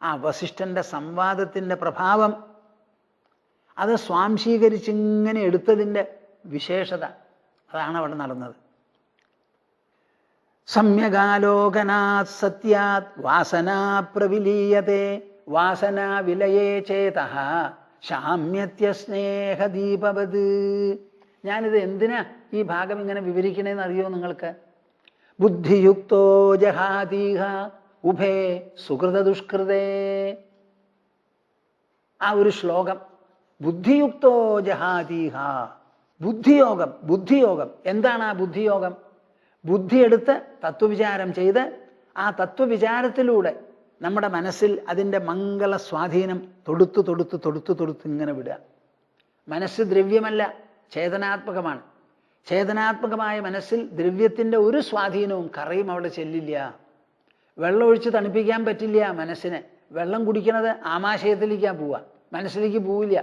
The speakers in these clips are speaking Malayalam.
ആ വസിഷ്ഠൻ്റെ സംവാദത്തിൻ്റെ പ്രഭാവം അത് സ്വാംശീകരിച്ചിങ്ങനെ എടുത്തതിൻ്റെ വിശേഷത അതാണ് അവിടെ നടന്നത്. സമ്യഗാലോകനാത് സത്യാത് വാസനാ പ്രവിലീയതേ വാസനാ വിലയേ ചേതഃ ശാമ്യത്യസ്നേഹദീപവത്. ഞാനിത് എന്തിനാ ഈ ഭാഗം ഇങ്ങനെ വിവരിക്കണേന്ന് അറിയോ നിങ്ങൾക്ക്? ബുദ്ധിയുക്തോ ജഹാതീഹ ഉഭേ സുഹൃതദുഷ്കൃതേ. ആ ഒരു ശ്ലോകം, ബുദ്ധിയുക്തോ ജഹാതീഹ, ബുദ്ധിയോഗം. ബുദ്ധിയോഗം എന്താണ്? ആ ബുദ്ധിയോഗം ബുദ്ധിയെടുത്ത് തത്വവിചാരം ചെയ്ത് ആ തത്വവിചാരത്തിലൂടെ നമ്മുടെ മനസ്സിൽ അതിൻ്റെ മംഗള സ്വാധീനം തൊടുത്ത് തൊടുത്ത് തൊടുത്ത് തൊടുത്ത് ഇങ്ങനെ വിടുക. മനസ്സ് ദ്രവ്യമല്ല, ചേതനാത്മകമാണ്. ചേതനാത്മകമായ മനസ്സിൽ ദ്രവ്യത്തിൻ്റെ ഒരു സ്വാധീനവും കറയും അവിടെ ചെല്ലില്ല. വെള്ളം ഒഴിച്ച് തണുപ്പിക്കാൻ പറ്റില്ല മനസ്സിനെ. വെള്ളം കുടിക്കണത് ആമാശയത്തിലേക്കാണ് പോവുക, മനസ്സിലേക്ക് പോവില്ല.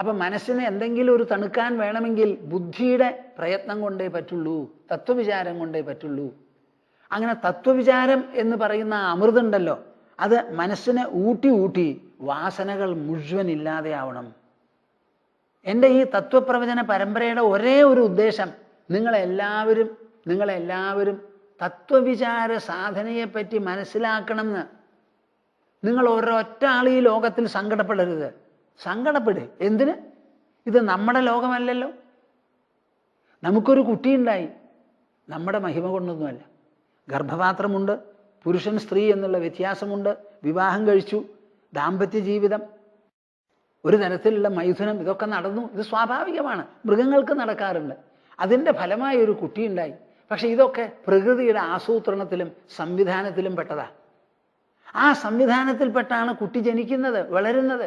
അപ്പം മനസ്സിന് എന്തെങ്കിലും ഒരു തണുക്കാൻ വേണമെങ്കിൽ ബുദ്ധിയുടെ പ്രയത്നം കൊണ്ടേ പറ്റുള്ളൂ, തത്വവിചാരം കൊണ്ടേ പറ്റുള്ളൂ. അങ്ങനെ തത്വവിചാരം എന്ന് പറയുന്ന അമൃതുണ്ടല്ലോ, അത് മനസ്സിനെ ഊട്ടി ഊട്ടി വാസനകൾ മുഴുവൻ ഇല്ലാതെയാവണം. എൻ്റെ ഈ തത്വപ്രവചന പരമ്പരയുടെ ഒരേ ഒരു ഉദ്ദേശം നിങ്ങളെല്ലാവരും തത്വവിചാര സാധനയെപ്പറ്റി മനസ്സിലാക്കണം എന്ന്. നിങ്ങൾ ഒരൊറ്റ ആൾ ഈ ലോകത്തിൽ സങ്കടപ്പെടരുത്. സങ്കടപ്പെടുക എന്തിന്? ഇത് നമ്മുടെ ലോകമല്ലല്ലോ. നമുക്കൊരു കുട്ടിയുണ്ടായി, നമ്മുടെ മഹിമ കൊണ്ടൊന്നുമല്ല. ഗർഭപാത്രമുണ്ട്, പുരുഷൻ സ്ത്രീ എന്നുള്ള വ്യത്യാസമുണ്ട്, വിവാഹം കഴിച്ചു, ദാമ്പത്യ ജീവിതം, ഒരു തരത്തിലുള്ള മൈഥുനം, ഇതൊക്കെ നടന്നു. ഇത് സ്വാഭാവികമാണ്, മൃഗങ്ങൾക്ക് നടക്കാറുണ്ട്. അതിൻ്റെ ഫലമായി ഒരു കുട്ടിയുണ്ടായി. പക്ഷെ ഇതൊക്കെ പ്രകൃതിയുടെ ആസൂത്രണത്തിലും സംവിധാനത്തിലും പെട്ടതാ. ആ സംവിധാനത്തിൽപ്പെട്ടാണ് കുട്ടി ജനിക്കുന്നത്, വളരുന്നത്.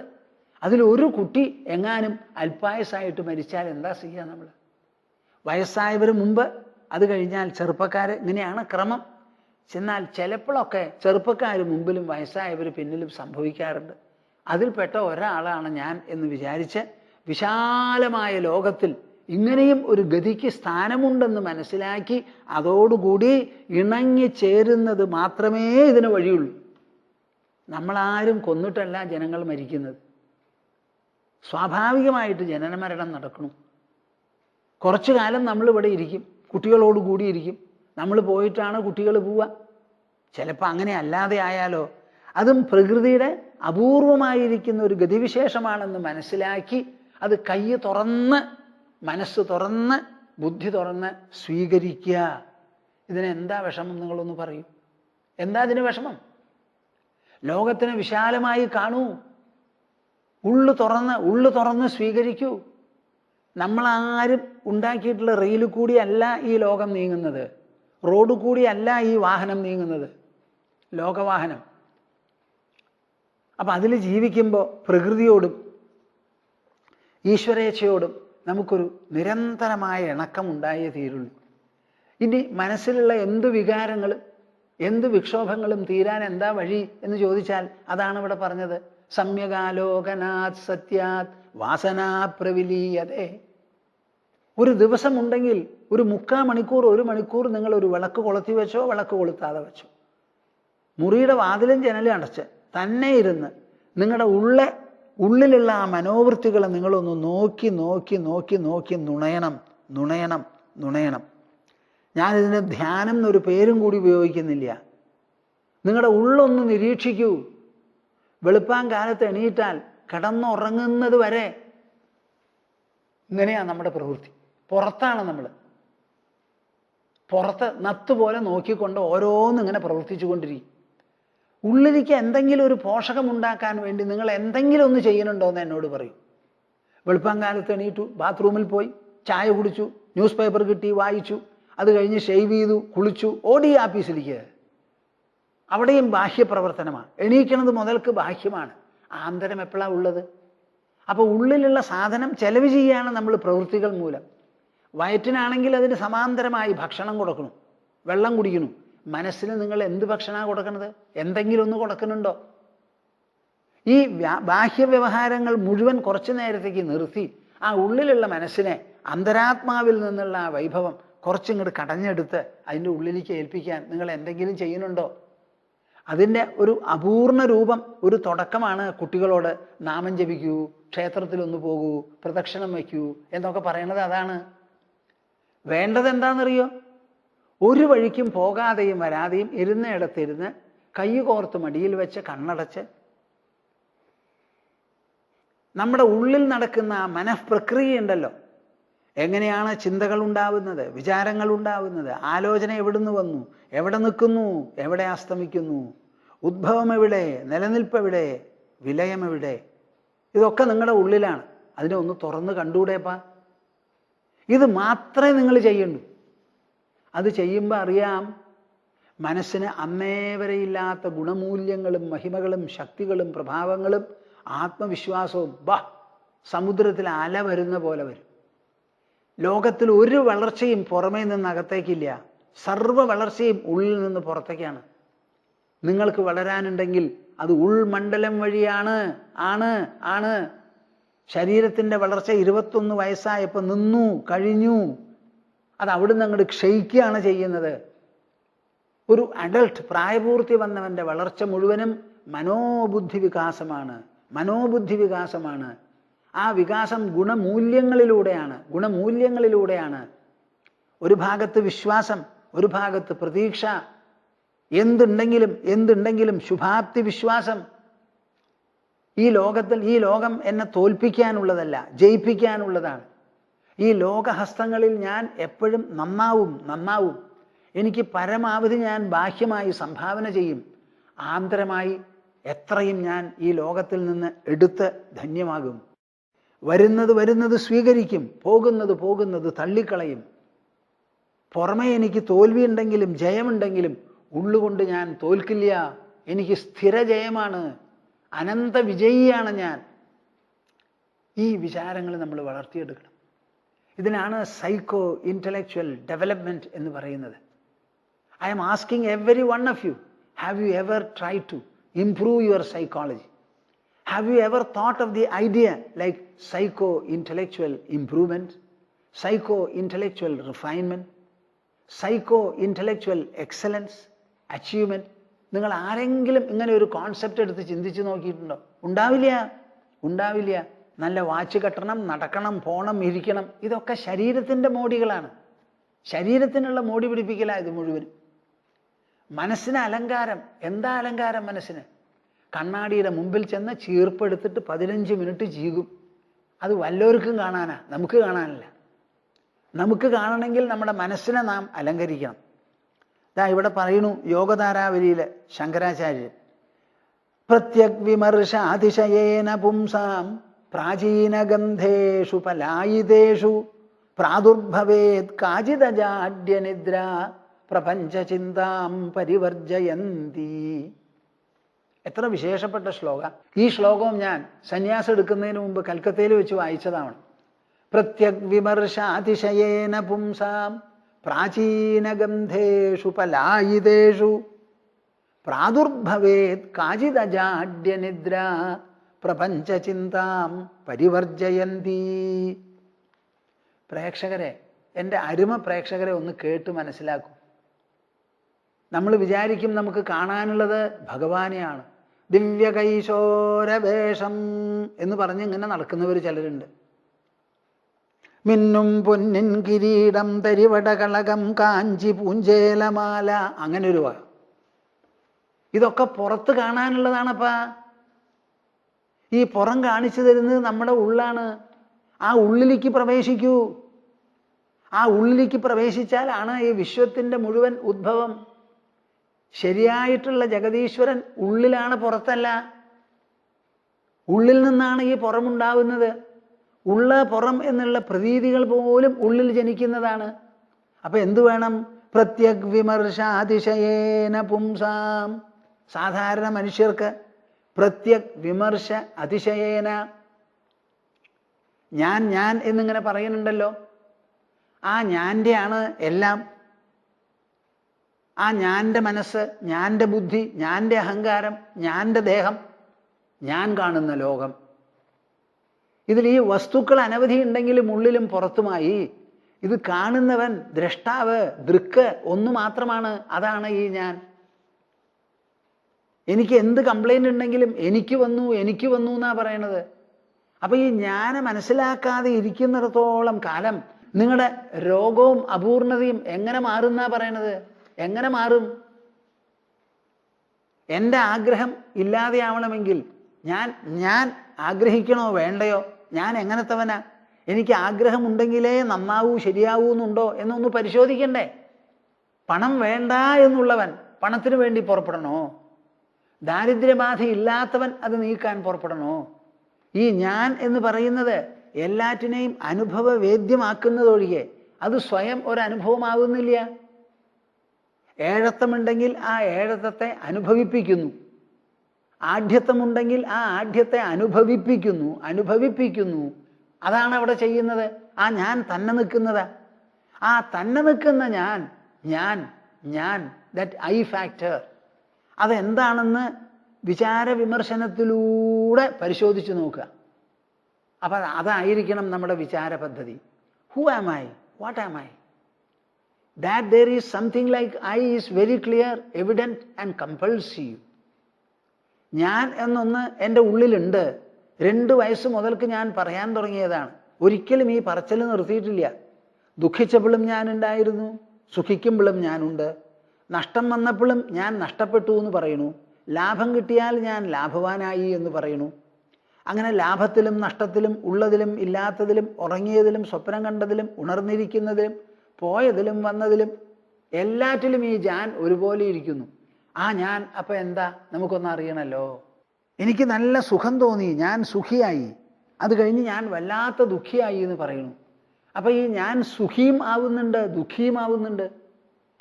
അതിലൊരു കുട്ടി എങ്ങാനും അല്പായുസായിട്ട് മരിച്ചാൽ എന്താ ചെയ്യുക നമ്മൾ? വയസ്സായവർ മുമ്പ്, അത് കഴിഞ്ഞാൽ ചെറുപ്പക്കാർ, ഇങ്ങനെയാണ് ക്രമം. ചെന്നാൽ ചിലപ്പോഴൊക്കെ ചെറുപ്പക്കാർ മുമ്പിലും വയസ്സായവർ പിന്നിലും സംഭവിക്കാറുണ്ട്. അതിൽപ്പെട്ട ഒരാളാണ് ഞാൻ എന്ന് വിചാരിച്ച് വിശാലമായ ലോകത്തിൽ ഇങ്ങനെയും ഒരു ഗതിക്ക് സ്ഥാനമുണ്ടെന്ന് മനസ്സിലാക്കി അതോടുകൂടി ഇണങ്ങി ചേരുന്നത് മാത്രമേ ഇതിന് വഴിയുള്ളൂ. നമ്മളാരും കൊന്നിട്ടല്ല ജനങ്ങൾ മരിക്കുന്നത്. സ്വാഭാവികമായിട്ട് ജനന മരണം നടക്കണം. കുറച്ചു കാലം നമ്മളിവിടെ ഇരിക്കും, കുട്ടികളോട് കൂടിയിരിക്കും. നമ്മൾ പോയിട്ടാണ് കുട്ടികൾ പോവുക. ചിലപ്പോൾ അങ്ങനെ അല്ലാതെ ആയാലോ? അതും പ്രകൃതിയുടെ അപൂർവമായിരിക്കുന്ന ഒരു ഗതിവിശേഷമാണെന്ന് മനസ്സിലാക്കി അത് കൈ തുറന്ന്, മനസ്സ് തുറന്ന്, ബുദ്ധി തുറന്ന് സ്വീകരിക്കുക. ഇതിനെന്താ വിഷമം? നിങ്ങളൊന്ന് പറയൂ. എന്താ ഇതിന് വിഷമം? ലോകത്തിനെ വിശാലമായി കാണൂ, ഉള്ളു തുറന്ന് സ്വീകരിക്കൂ. നമ്മളാരും ഉണ്ടാക്കിയിട്ടുള്ള റെയിൽ കൂടിയല്ല ഈ ലോകം നീങ്ങുന്നത്, റോഡ് കൂടിയല്ല ഈ വാഹനം നീങ്ങുന്നത്, ലോകവാഹനം. അപ്പം അതിൽ ജീവിക്കുമ്പോൾ പ്രകൃതിയോടും ഈശ്വരേച്ഛയോടും നമുക്കൊരു നിരന്തരമായ ഇണക്കമുണ്ടായേ തീരുള്ളൂ. ഇനി മനസ്സിലുള്ള എന്ത് വികാരങ്ങളും എന്ത് വിക്ഷോഭങ്ങളും തീരാൻ എന്താ വഴി എന്ന് ചോദിച്ചാൽ അതാണ് ഇവിടെ പറഞ്ഞത്. സമ്യകാലോകനാത് സത്യാത് വാസനാ പ്രവിലീയതേ. ഒരു ദിവസമുണ്ടെങ്കിൽ ഒരു 3/4 മണിക്കൂർ, 1 മണിക്കൂർ നിങ്ങൾ ഒരു വിളക്ക് കൊളുത്തി വെച്ചോ, വിളക്ക് കൊളുത്താതെ വെച്ചോ, മുറിയുടെ വാതിലും ജനലും അടച്ച് തന്നെ ഇരുന്ന് നിങ്ങളുടെ ഉള്ളിലുള്ള ആ മനോവൃത്തികളെ നിങ്ങളൊന്ന് നോക്കി നോക്കി നോക്കി നോക്കി നുണയണം. ഞാനിതിന് ധ്യാനം എന്നൊരു പേരും കൂടി ഉപയോഗിക്കുന്നില്ല. നിങ്ങളുടെ ഉള്ളൊന്ന് നിരീക്ഷിക്കൂ. വെളുപ്പാൻ കാലത്ത് എണീറ്റാൽ കിടന്നുറങ്ങുന്നത് വരെ ഇങ്ങനെയാണ് നമ്മുടെ പ്രവൃത്തി. പുറത്താണ് നമ്മൾ. പുറത്ത് നത്തുപോലെ നോക്കിക്കൊണ്ട് ഓരോന്നിങ്ങനെ പ്രവർത്തിച്ചു കൊണ്ടിരിക്കും. ഉള്ളിലേക്ക് എന്തെങ്കിലും ഒരു പോഷകമുണ്ടാക്കാൻ വേണ്ടി നിങ്ങൾ എന്തെങ്കിലും ഒന്ന് ചെയ്യുന്നുണ്ടോ എന്ന് എന്നോട് പറയൂ. വെളുപ്പാൻ കാലത്ത് എണീറ്റു, ബാത്റൂമിൽ പോയി, ചായ കുടിച്ചു, ന്യൂസ് പേപ്പർ കിട്ടി, വായിച്ചു, അത് കഴിഞ്ഞ് ഷെയ്വ് ചെയ്തു, കുളിച്ചു, ഓടി ആഫീസിലേക്ക്. അവിടെയും ബാഹ്യപ്രവർത്തനമാണ്. എണീക്കണത് മുതൽക്ക് ബാഹ്യമാണ്. ആന്തരം എപ്പോഴാണ് ഉള്ളത്? അപ്പോൾ ഉള്ളിലുള്ള സാധനം ചെലവ് ചെയ്യുകയാണ് നമ്മൾ പ്രവൃത്തികൾ മൂലം. വയറ്റിനാണെങ്കിൽ അതിന് സമാന്തരമായി ഭക്ഷണം കൊടുക്കണം, വെള്ളം കുടിക്കണം. മനസ്സിന് നിങ്ങൾ എന്ത് ഭക്ഷണമാണ് കൊടുക്കുന്നത്? എന്തെങ്കിലും ഒന്ന് കൊടുക്കുന്നുണ്ടോ? ഈ ബാഹ്യ വ്യവഹാരങ്ങൾ മുഴുവൻ കുറച്ചു നേരത്തേക്ക് നിർത്തി ആ ഉള്ളിലുള്ള മനസ്സിനെ, അന്തരാത്മാവിൽ നിന്നുള്ള ആ വൈഭവം കുറച്ചിങ്ങോട്ട് കടഞ്ഞെടുത്ത് അതിൻ്റെ ഉള്ളിലേക്ക് ഏൽപ്പിക്കാൻ നിങ്ങൾ എന്തെങ്കിലും ചെയ്യുന്നുണ്ടോ? അതിൻ്റെ ഒരു അപൂർണ രൂപം, ഒരു തുടക്കമാണ് കുട്ടികളോട് നാമം ജപിക്കൂ, ക്ഷേത്രത്തിലൊന്ന് പോകൂ, പ്രദക്ഷിണം വയ്ക്കൂ എന്നൊക്കെ പറയണത്. അതാണ് വേണ്ടത്. എന്താണെന്നറിയോ? ഒരു വഴിക്കും പോകാതെയും വരാതെയും ഇരുന്നിടത്തിരുന്ന് കൈ കോർത്ത് മടിയിൽ വെച്ച് കണ്ണടച്ച് നമ്മുടെ ഉള്ളിൽ നടക്കുന്ന ആ മനഃപ്രക്രിയ ഉണ്ടല്ലോ, എങ്ങനെയാണ് ചിന്തകൾ ഉണ്ടാവുന്നത്, വിചാരങ്ങൾ ഉണ്ടാവുന്നത്, ആലോചന എവിടുന്ന് വന്നു, എവിടെ നിൽക്കുന്നു, എവിടെ അസ്തമിക്കുന്നു, ഉദ്ഭവം എവിടെ, നിലനിൽപ്പ് എവിടെ, വിലയം എവിടെ, ഇതൊക്കെ നിങ്ങളുടെ ഉള്ളിലാണ്. അതിനെ ഒന്ന് തുറന്ന് കണ്ടുകൂടെപ്പാ? ഇത് മാത്രമേ നിങ്ങൾ ചെയ്യണ്ടൂ. അത് ചെയ്യുമ്പോൾ അറിയാം മനസ്സിന് അന്നേ വരെ ഇല്ലാത്ത ഗുണമൂല്യങ്ങളും മഹിമകളും ശക്തികളും പ്രഭാവങ്ങളും ആത്മവിശ്വാസവും സമുദ്രത്തിൽ അല വരുന്ന പോലെ വരും. ലോകത്തിൽ ഒരു വളർച്ചയും പുറമേ നിന്ന് അകത്തേക്കില്ല. സർവ്വ വളർച്ചയും ഉള്ളിൽ നിന്ന് പുറത്തേക്കാണ്. നിങ്ങൾക്ക് വളരാനുണ്ടെങ്കിൽ അത് ഉൾമണ്ഡലം വഴിയാണ്. ആണ്. ശരീരത്തിൻ്റെ വളർച്ച 21 വയസ്സായപ്പോൾ നിന്നു കഴിഞ്ഞു. അത് അവിടുന്ന് അങ്ങോട്ട് ക്ഷയിക്കുകയാണ് ചെയ്യുന്നത്. ഒരു അഡൾട്ട്, പ്രായപൂർത്തി വന്നവൻ്റെ വളർച്ച മുഴുവനും മനോബുദ്ധി വികാസമാണ്. ആ വികാസം ഗുണമൂല്യങ്ങളിലൂടെയാണ്. ഒരു ഭാഗത്ത് വിശ്വാസം, ഒരു ഭാഗത്ത് പ്രതീക്ഷ, എന്തുണ്ടെങ്കിലും ശുഭാപ്തി വിശ്വാസം. ഈ ലോകം എന്നെ തോൽപ്പിക്കാനുള്ളതല്ല, ജയിപ്പിക്കാനുള്ളതാണ്. ഈ ലോകഹസ്തങ്ങളിൽ ഞാൻ എപ്പോഴും നന്നാവും. എനിക്ക് പരമാവധി ഞാൻ ബാഹ്യമായി സംഭാവന ചെയ്യും. ആന്തരമായി എത്രയും ഞാൻ ഈ ലോകത്തിൽ നിന്ന് എടുത്ത് ധന്യമാകും. വരുന്നത് സ്വീകരിക്കും, പോകുന്നത് തള്ളിക്കളയും. പുറമേ എനിക്ക് തോൽവിയുണ്ടെങ്കിലും ജയമുണ്ടെങ്കിലും ഉള്ളുകൊണ്ട് ഞാൻ തോൽക്കില്ല. എനിക്ക് സ്ഥിരജയമാണ്, അനന്ത വിജയിയാണ് ഞാൻ. ഈ വിചാരങ്ങൾ നമ്മൾ വളർത്തിയെടുക്കണം. ഇതിനാണ് സൈക്കോ ഇന്റലക്ച്വൽ ഡെവലപ്മെന്റ് എന്ന് പറയുന്നത്. I am asking every one of you, have you ever tried to improve your psychology? Have you ever thought of the idea like psycho-intellectual improvement, psycho-intellectual refinement, psycho-intellectual excellence, achievement? നിങ്ങൾ ആരെങ്കിലും ഇങ്ങനെ ഒരു കോൺസെപ്റ്റ് എടുത്ത് ചിന്തിച്ച് നോക്കിയിട്ടുണ്ടോ? ഉണ്ടാവില്ല. നല്ല വാച്ച് കെട്ടണം, നടക്കണം, പോണം, ഇരിക്കണം, ഇതൊക്കെ ശരീരത്തിൻ്റെ മോടികളാണ്. ശരീരത്തിനുള്ള മോടി പിടിപ്പിക്കലാണ് ഇത് മുഴുവനും. മനസ്സിന് അലങ്കാരം. എന്താ അലങ്കാരം മനസ്സിന്? കണ്ണാടിയുടെ മുമ്പിൽ ചെന്ന് ചീർപ്പെടുത്തിട്ട് 15 മിനിറ്റ് ചീകും. അത് വല്ലവർക്കും കാണാനാ, നമുക്ക് കാണാനില്ല. നമുക്ക് കാണണമെങ്കിൽ നമ്മുടെ മനസ്സിനെ നാം അലങ്കരിക്കണം. ഇവിടെ പറയുന്നു യോഗധാരാവലിയിലെ ശങ്കരാചാര്യൻ, പ്രത്യഗ് വിമർശാതിശയേന പുംസാം പ്രാചീനഗന്ധേഷു പലായിതേഷു പ്രാദുർഭവേത് കാചിദജാഡ്യനിദ്ര പ്രപഞ്ചചിന്താം പരിവർജയന്തി. എത്ര വിശേഷപ്പെട്ട ശ്ലോക. ഈ ശ്ലോകവും ഞാൻ സന്യാസം എടുക്കുന്നതിന് മുമ്പ് കൽക്കത്തയിൽ വെച്ച് വായിച്ചതാണ്. പ്രത്യഗ് വിമർശാതിശയേന പുംസാം പ്രാചീനഗന്ധേഷു പലായിതേഷു പ്രാദുർഭവേത് കാചിദജാഡ്യനിദ്ര പ്രപഞ്ചചിന്താം പരിവർജയന്തി. പ്രേക്ഷകരെ, എൻ്റെ അരുമ പ്രേക്ഷകരെ ഒന്ന് കേട്ട് മനസ്സിലാക്കൂ. നമ്മൾ വിചാരിക്കും നമുക്ക് കാണാനുള്ളത് ഭഗവാനെയാണ്. ദിവ്യകൈശോരവേഷം എന്ന് പറഞ്ഞ് ഇങ്ങനെ നടക്കുന്നവർ ചിലരുണ്ട്. മിന്നും പൊന്നിൻ കിരീടം തരിവടകളകം കാഞ്ചി പൂഞ്ചേലമാല, അങ്ങനെ ഒരു വക. ഇതൊക്കെ പുറത്ത് കാണാനുള്ളതാണപ്പാ. ഈ പുറം കാണിച്ചു തരുന്നത് നമ്മുടെ ഉള്ളാണ്. ആ ഉള്ളിലേക്ക് പ്രവേശിക്കൂ. ആ ഉള്ളിലേക്ക് പ്രവേശിച്ചാലാണ് ഈ വിശ്വത്തിൻ്റെ മുഴുവൻ ഉദ്ഭവം. ശരിയായിട്ടുള്ള ജഗതീശ്വരൻ ഉള്ളിലാണ്, പുറത്തല്ല. ഉള്ളിൽ നിന്നാണ് ഈ പുറമുണ്ടാവുന്നത്. ഉള്ള പുറം എന്നുള്ള പ്രതീതികൾ പോലും ഉള്ളിൽ ജനിക്കുന്നതാണ്. അപ്പൊ എന്തു വേണം? പ്രത്യഗ് വിമർശാതിശയേന പുംസാം. സാധാരണ മനുഷ്യർക്ക് പ്രത്യഗ് വിമർശ അതിശയേന, ഞാൻ എന്നിങ്ങനെ പറയുന്നുണ്ടല്ലോ. ആ ഞാൻ്റെ ആണ് എല്ലാം. ആ ഞാൻ്റെ മനസ്സ്, ഞാൻ്റെ ബുദ്ധി, ഞാൻ്റെ അഹങ്കാരം, ഞാൻ്റെ ദേഹം, ഞാൻ കാണുന്ന ലോകം. ഇതിൽ ഈ വസ്തുക്കൾ അനവധി ഉണ്ടെങ്കിലും ഉള്ളിലും പുറത്തുമായി ഇത് കാണുന്നവൻ, ദ്രഷ്ടാവ്, ദൃക്ക് ഒന്ന് മാത്രമാണ്. അതാണ് ഈ ഞാൻ. എനിക്ക് എന്ത് കംപ്ലൈന്റ് ഉണ്ടെങ്കിലും എനിക്ക് വന്നു എന്നാ പറയണത്. അപ്പൊ ഈ ജ്ഞാനം മനസ്സിലാക്കാതെ ഇരിക്കുന്നിടത്തോളം കാലം നിങ്ങളുടെ രോഗവും അപൂർണതയും എങ്ങനെ മാറുന്നാ പറയണത്? എങ്ങനെ മാറും? എൻ്റെ ആഗ്രഹം ഇല്ലാതെയാവണമെങ്കിൽ ഞാൻ ആഗ്രഹിക്കണോ വേണ്ടയോ? ഞാൻ എങ്ങനത്തവനാ? എനിക്ക് ആഗ്രഹമുണ്ടെങ്കിലേ നന്നാവൂ ശരിയാവൂ എന്നുണ്ടോ എന്നൊന്ന് പരിശോധിക്കണ്ടേ? പണം വേണ്ട എന്നുള്ളവൻ പണത്തിന് വേണ്ടി പുറപ്പെടണോ? ദാരിദ്ര്യബാധ ഇല്ലാത്തവൻ അത് നീക്കാൻ പുറപ്പെടണോ? ഈ ഞാൻ എന്ന് പറയുന്നത് എല്ലാറ്റിനെയും അനുഭവവേദ്യമാക്കുന്നതൊഴികെ അത് സ്വയം ഒരനുഭവമാകുന്നില്ല. ഏഴത്തമുണ്ടെങ്കിൽ ആ ഏഴത്തത്തെ അനുഭവിപ്പിക്കുന്നു. ആഢ്യത്വമുണ്ടെങ്കിൽ ആ ആഢ്യത്തെ അനുഭവിപ്പിക്കുന്നു. അതാണ് അവിടെ ചെയ്യുന്നത്. ആ ഞാൻ തന്നെ നിൽക്കുന്നതാ. ആ തന്നെ നിൽക്കുന്ന ഞാൻ ദാറ്റ് ഐ ഫാക്ടർ അതെന്താണെന്ന് വിചാര വിമർശനത്തിലൂടെ പരിശോധിച്ചു നോക്കുക. അപ്പം അതായിരിക്കണം നമ്മുടെ വിചാര പദ്ധതി. Who am I? What am I? That there is something like I is very clear, evident and compulsive. ഞാൻ എന്നൊന്ന് എൻ്റെ ഉള്ളിലുണ്ട്. 2 വയസ്സ് മുതൽക്ക് ഞാൻ പറയാൻ തുടങ്ങിയതാണ്. ഒരിക്കലും ഈ പറച്ചൽ നിർത്തിയിട്ടില്ല. ദുഃഖിച്ചപ്പോഴും ഞാനുണ്ടായിരുന്നു, സുഖിക്കുമ്പോഴും ഞാനുണ്ട്. നഷ്ടം വന്നപ്പോഴും ഞാൻ നഷ്ടപ്പെട്ടു എന്ന് പറയണു. ലാഭം കിട്ടിയാൽ ഞാൻ ലാഭവാനായി എന്ന് പറയണു. അങ്ങനെ ലാഭത്തിലും നഷ്ടത്തിലും ഉള്ളതിലും ഇല്ലാത്തതിലും ഉറങ്ങിയതിലും സ്വപ്നം കണ്ടതിലും ഉണർന്നിരിക്കുന്നതിലും പോയതിലും വന്നതിലും എല്ലാറ്റിലും ഈ ഞാൻ ഒരുപോലെ ഇരിക്കുന്നു. ആ ഞാൻ അപ്പം എന്താ? നമുക്കൊന്ന് അറിയണമല്ലോ. എനിക്ക് നല്ല സുഖം തോന്നി, ഞാൻ സുഖിയായി. അത് കഴിഞ്ഞ് ഞാൻ വല്ലാത്ത ദുഃഖിയായി എന്ന് പറയുന്നു. അപ്പം ഈ ഞാൻ സുഖിയും ആവുന്നുണ്ട്, ദുഃഖിയും ആവുന്നുണ്ട്.